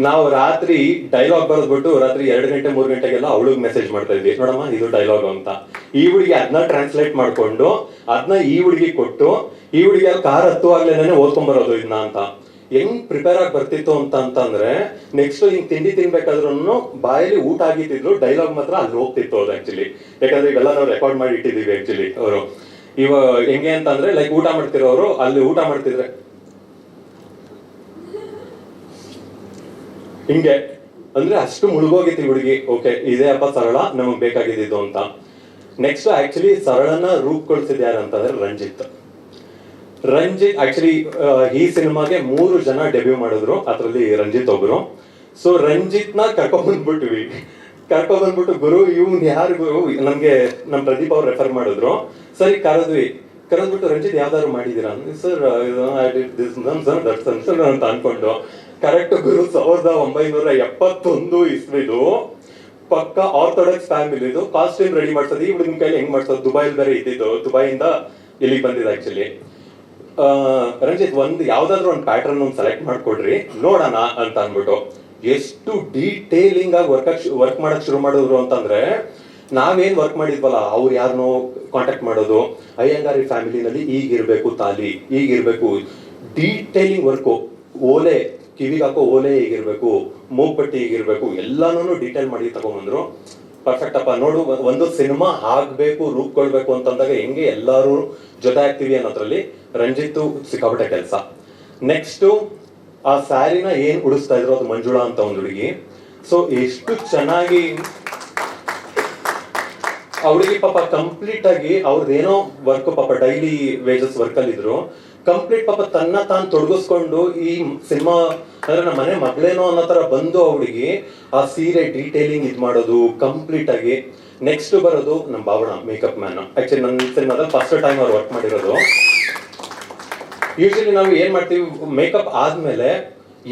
ನಾವು ರಾತ್ರಿ ಡೈಲಾಗ್ ಬರೆದ್ಬಿಟ್ಟು ರಾತ್ರಿ 2 ಗಂಟೆ 3 ಗಂಟೆಗೆಲ್ಲ ಅವಳಿಗೆ ಮೆಸೇಜ್ ಮಾಡ್ತಾ ಇದ್ವಿ, ನೋಡಮ್ಮ ಇದು ಡೈಲಾಗ್ ಅಂತ. ಈ ಹುಡುಗಿ ಅದನ್ನ ಟ್ರಾನ್ಸ್ಲೇಟ್ ಮಾಡ್ಕೊಂಡು ಅದನ್ನ ಈ ಹುಡುಗಿ ಕೊಟ್ಟು, ಈ ಹುಡುಗಿ ಅಲ್ಲಿ ಕಾರ್ ಹತ್ತುವಾಗ್ಲೇನೆ ಓದ್ಕೊಂಡ್ ಬರೋದು ಇದನ್ನ ಅಂತ. ಹೆಂಗ್ ಪ್ರಿಪೇರ್ ಆಗಿ ಬರ್ತಿತ್ತು ಅಂತಂದ್ರೆ ನೆಕ್ಸ್ಟ್ ಹಿಂಗ್ ತಿಂಡಿ ತಿನ್ಬೇಕಾದ್ರೂ ಬಾಯಲ್ಲಿ ಊಟ ಆಗಿತ್ತಿದ್ರು, ಡೈಲಾಗ್ ಮಾತ್ರ ಅಲ್ಲಿ ಹೋಗ್ತಿತ್ತು ಅದು ಆಕ್ಚುಲಿ. ಯಾಕಂದ್ರೆ ಇವೆಲ್ಲ ನಾವು ರೆಕಾರ್ಡ್ ಮಾಡಿ ಇಟ್ಟಿದೀವಿ ಆಕ್ಚುಲಿ. ಅವರು ಹೆಂಗೆ ಅಂತಂದ್ರೆ ಲೈಕ್ ಊಟ ಮಾಡ್ತಿರೋರು ಅಲ್ಲಿ ಊಟ ಮಾಡ್ತಿದ್ರೆ ಹಿಂಗೆ ಅಂದ್ರೆ ಅಷ್ಟು ಮುಳುಗೋಗಿತ್ತು ಹುಡುಗಿ. ಓಕೆ ಇದೇ ಅಪ್ಪ ಸರಳ ನಮಗ್ ಬೇಕಾಗಿದ್ದು ಅಂತ. ನೆಕ್ಸ್ಟ್ ಆಕ್ಚುಲಿ ಸರಳನ ರೂಪುಗೊಳಿಸಿದ ಯಾರು ಅಂತಂದ್ರೆ ರಂಜಿತ್ ಆಕ್ಚುಲಿ ಈ ಸಿನಿಮಾಗೆ 3 ಜನ ಡೆಬ್ಯೂ ಮಾಡಿದ್ರು, ಅದ್ರಲ್ಲಿ ರಂಜಿತ್ ಒಬ್ರು. ಸೊ ರಂಜಿತ್ ನ ಕರ್ಕೊಂಡ್ಬಂದ್ಬಿಟ್ಟು ಗುರು ಇವ್ನ್ ಯಾರು ಗುರು, ನಮ್ಗೆ ನಮ್ ಪ್ರದೀಪ್ ಅವ್ರು ರೆಫರ್ ಮಾಡಿದ್ರು. ಸರಿ ಕರೆದ್ಬಿಟ್ಟು ರಂಜಿತ್ ಯಾವ್ದಾದ್ರು ಮಾಡಿದೀರಾ ಸರ್ ಅಂತ ಅನ್ಕೊಂಡು ಕರೆಕ್ಟ್ ಗುರು 1971 ಇಸ್ವಿದು ಪಕ್ಕ ಆರ್ಥೋಡಾಕ್ಸ್ ಫ್ಯಾಮಿಲಿದು ಕಾಸ್ಟ್ಯೂಮ್ ರೆಡಿ ಮಾಡ್ಸೋದು. ಈ ಹುಡುಗನ ಕೈಲಿ ಹೆಂಗ್ ಮಾಡ್ಸೋದು, ದುಬೈಲ್ ಬೇರೆ ಇದ್ದಿದ್ದು, ದುಬೈಯಿಂದ ಇಲ್ಲಿಗೆ ಬಂದಿದೆ ಆಕ್ಚುಲಿ. ರಂಜಿತ್ ಯಾವ್ದಾದ್ರು ಒಂದು ಪ್ಯಾಟರ್ನ್ ಸೆಲೆಕ್ಟ್ ಮಾಡ್ಕೊಡ್ರಿ ನೋಡೋಣ ಅಂತ ಅನ್ಬಿಟ್ಟು ಎಷ್ಟು ಡೀಟೇಲಿಂಗ್ ಆಗಿ ವರ್ಕ್ ಮಾಡಕ್ ಶುರು ಮಾಡಿದ್ರು ಅಂತಂದ್ರೆ, ನಾವೇನ್ ವರ್ಕ್ ಮಾಡಿದ್ವಲ್ಲ ಅವ್ರು ಯಾರನ್ನೋ ಕಾಂಟ್ಯಾಕ್ಟ್ ಮಾಡೋದು, ಅಯ್ಯಂಗಾರಿ ಫ್ಯಾಮಿಲಿನಲ್ಲಿ ಈಗಿರ್ಬೇಕು ತಾಲಿ, ಈಗಿರ್ಬೇಕು ಡೀಟೇಲಿಂಗ್ ವರ್ಕು, ಓಲೆ ಕಿವಿಗೆ ಹಾಕೋ ಓಲೆ ಹೇಗಿರ್ಬೇಕು, ಮೂಗ್ಬಟ್ಟಿ ಹೇಗಿರ್ಬೇಕು, ಎಲ್ಲಾನು ಡೀಟೇಲ್ ಮಾಡಿ ತಗೊಂಡ್ಬಂದ್ರು. ಪರ್ಫೆಕ್ಟ್ ಅಪ್ಪ ನೋಡು, ಒಂದು ಸಿನಿಮಾ ಆಗ್ಬೇಕು ರೂಪ್ಕೊಳ್ಬೇಕು ಅಂತಂದಾಗ ಹೆಂಗೆ ಎಲ್ಲಾರು ಜೊತೆ ಆಗ್ತೀವಿ ಅನ್ನೋದ್ರಲ್ಲಿ ರಂಜಿತ್ ಸಿಕ್ಕಾಪಟ್ಟೆ ಕೆಲಸ. ನೆಕ್ಸ್ಟ್ ಆ ಸ್ಯಾರಿನ ಏನ್ ಉಡಿಸ್ತಾ ಇದ್ರು ಅದು ಮಂಜುಳಾ ಅಂತ ಒಂದು ಹುಡುಗಿ. ಸೊ ಎಷ್ಟು ಚೆನ್ನಾಗಿ ಅವಳಿಗೆ ಪಾಪ ಕಂಪ್ಲೀಟ್ ಆಗಿ ಅವ್ರದ್ದೇನೋ ವರ್ಕ್ ಪಾಪ ಡೈಲಿ ವೇಜಸ್ ವರ್ಕ್ ಅಲ್ಲಿ ಇದ್ರು, ಕಂಪ್ಲೀಟ್ ಪಾಪ ತಾನು ತೊಡಗಿಸ್ಕೊಂಡು ಈ ಸಿನಿಮಾ ಅಂದ್ರೆ ನಮ್ಮ ಮನೆ ಮಗಳೇನೋ ಅನ್ನೋ ತರ ಬಂದು ಅವಳಿಗೆ ಆ ಸೀರೆ ಡೀಟೇಲಿಂಗ್ ಇದ್ ಮಾಡೋದು ಕಂಪ್ಲೀಟ್ ಆಗಿ. ನೆಕ್ಸ್ಟ್ ಬರೋದು ನಮ್ಮ ಭಾವನ ಮೇಕಪ್ ಮ್ಯಾನ್. ಆಕ್ಚುಲಿ ನನ್ನ ಸಿನಿಮಾದಲ್ಲಿ ಫಸ್ಟ್ ಟೈಮ್ ಅವ್ರು ವರ್ಕ್ ಮಾಡಿರೋದು. ಯೂಶಲಿ ನಾವು ಏನ್ ಮಾಡ್ತೀವಿ, ಮೇಕಪ್ ಆದ್ಮೇಲೆ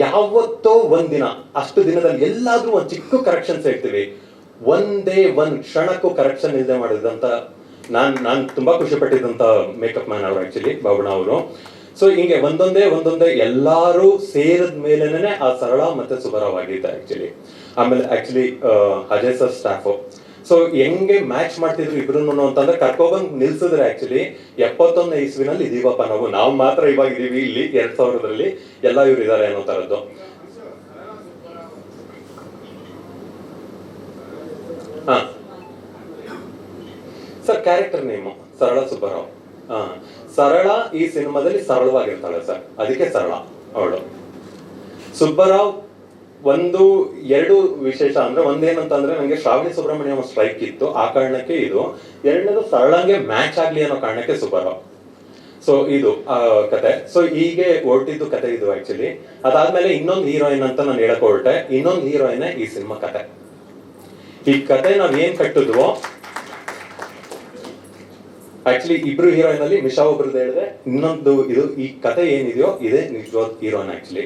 ಯಾವತ್ತೋ ಒಂದಿನ, ಅಷ್ಟು ದಿನದಲ್ಲಿ ಎಲ್ಲಾದ್ರೂ ಒಂದ್ ಚಿಕ್ಕ ಕರೆಕ್ಷನ್ಸ್ ಹೇಳ್ತೀವಿ, ಒಂದೇ ಒಂದ್ ಕ್ಷಣಕ್ಕೂ ಕರೆಕ್ಷನ್ ಇಲ್ಲದೆ ಮಾಡಿದಂತ ನಾನ್ ತುಂಬಾ ಖುಷಿ ಪಟ್ಟಿದ್ದಂತ ಮೇಕಪ್ ಮ್ಯಾನ್ ಅವರು ಆಕ್ಚುಲಿ ಬಾಬಣ್ಣ ಅವರು. ಸೊ ಹಿಂಗೆ ಒಂದೊಂದೇ ಎಲ್ಲಾರು ಸೇರಿದ ಮೇಲೆನೆ ಆ ಸರಳ ಮತ್ತೆ ಸುಬರಾವ್ ಆಗಿದ್ದೆ ಆಕ್ಚುಲಿ. ಆಮೇಲೆ actually Ajay sir staff. So ಹೆಂಗೆ ಮ್ಯಾಚ್ ಮಾಡ್ತಿದ್ರು ಇಬ್ರು ಅಂತಂದ್ರೆ ಕರ್ಕೊಬಂದ್ ನಿಲ್ಸಿದ್ರೆ ಆಕ್ಚುಲಿ 71ನೇ ಇಸ್ವಿನಲ್ಲಿ ಇದೀವಪ್ಪ ನಾವು ಮಾತ್ರ ಇವಾಗ ಇದೀವಿ ಇಲ್ಲಿ 2000ರಲ್ಲಿ ಎಲ್ಲ ಇವ್ರು ಇದಾರೆ ಅನ್ನೋ ತರದ್ದು. ಹಾ ಸರ್, ಕ್ಯಾರೆಕ್ಟರ್ ನೇಮು ಸರಳ ಸುಬ್ಬರಾವ್. ಸರಳ ಈ ಸಿನಿಮಾದಲ್ಲಿ ಸರಳವಾಗಿರ್ತಾಳೆ ಸರ್, ಅದಕ್ಕೆ ಸರಳ ಅವಳು. ಸುಬ್ಬರಾವ್ 2 ವಿಶೇಷ ಅಂದ್ರೆ, ಒಂದೇನಂತಂದ್ರೆ ನಂಗೆ ಶ್ರಾವಣಿ ಸುಬ್ರಹ್ಮಣ್ಯಂ ಸ್ಟ್ರೈಕ್ ಇತ್ತು, ಆ ಕಾರಣಕ್ಕೆ ಇದು. ಎರಡನೇದು ಸರಳಂಗೆ ಮ್ಯಾಚ್ ಆಗ್ಲಿ ಅನ್ನೋ ಕಾರಣಕ್ಕೆ ಸುಬ್ಬರಾವ್. ಸೊ ಇದು ಕತೆ. ಸೊ ಹೀಗೆ ಹೊರಟಿದ್ದು ಕತೆ ಇದು ಆಕ್ಚುಲಿ. ಅದಾದ್ಮೇಲೆ ಇನ್ನೊಂದು ಹೀರೋಯಿನ್ ಅಂತ ನಾನು ಹೇಳಕ್ ಹೊರಟೆ. ಇನ್ನೊಂದು ಹೀರೋಯಿನ್ ಈ ಸಿನಿಮಾ ಕತೆ. ಈ ಕತೆ ನಾವ್ ಏನ್ ಕಟ್ಟಿದ್ವೋ ಆಕ್ಚುಲಿ ಇಬ್ರು ಹೀರೋಯಿನ್ ಅಲ್ಲಿ ಮಿಶಾ ಒಬ್ರದ್ದು ಹೇಳಿದೆ, ಇನ್ನೊಂದು ಇದು ಈ ಕತೆ ಏನಿದೆಯೋ ಇದೇ ನಿಜವಾದ ಹೀರೋಯಿನ್ ಆಕ್ಚುಲಿ.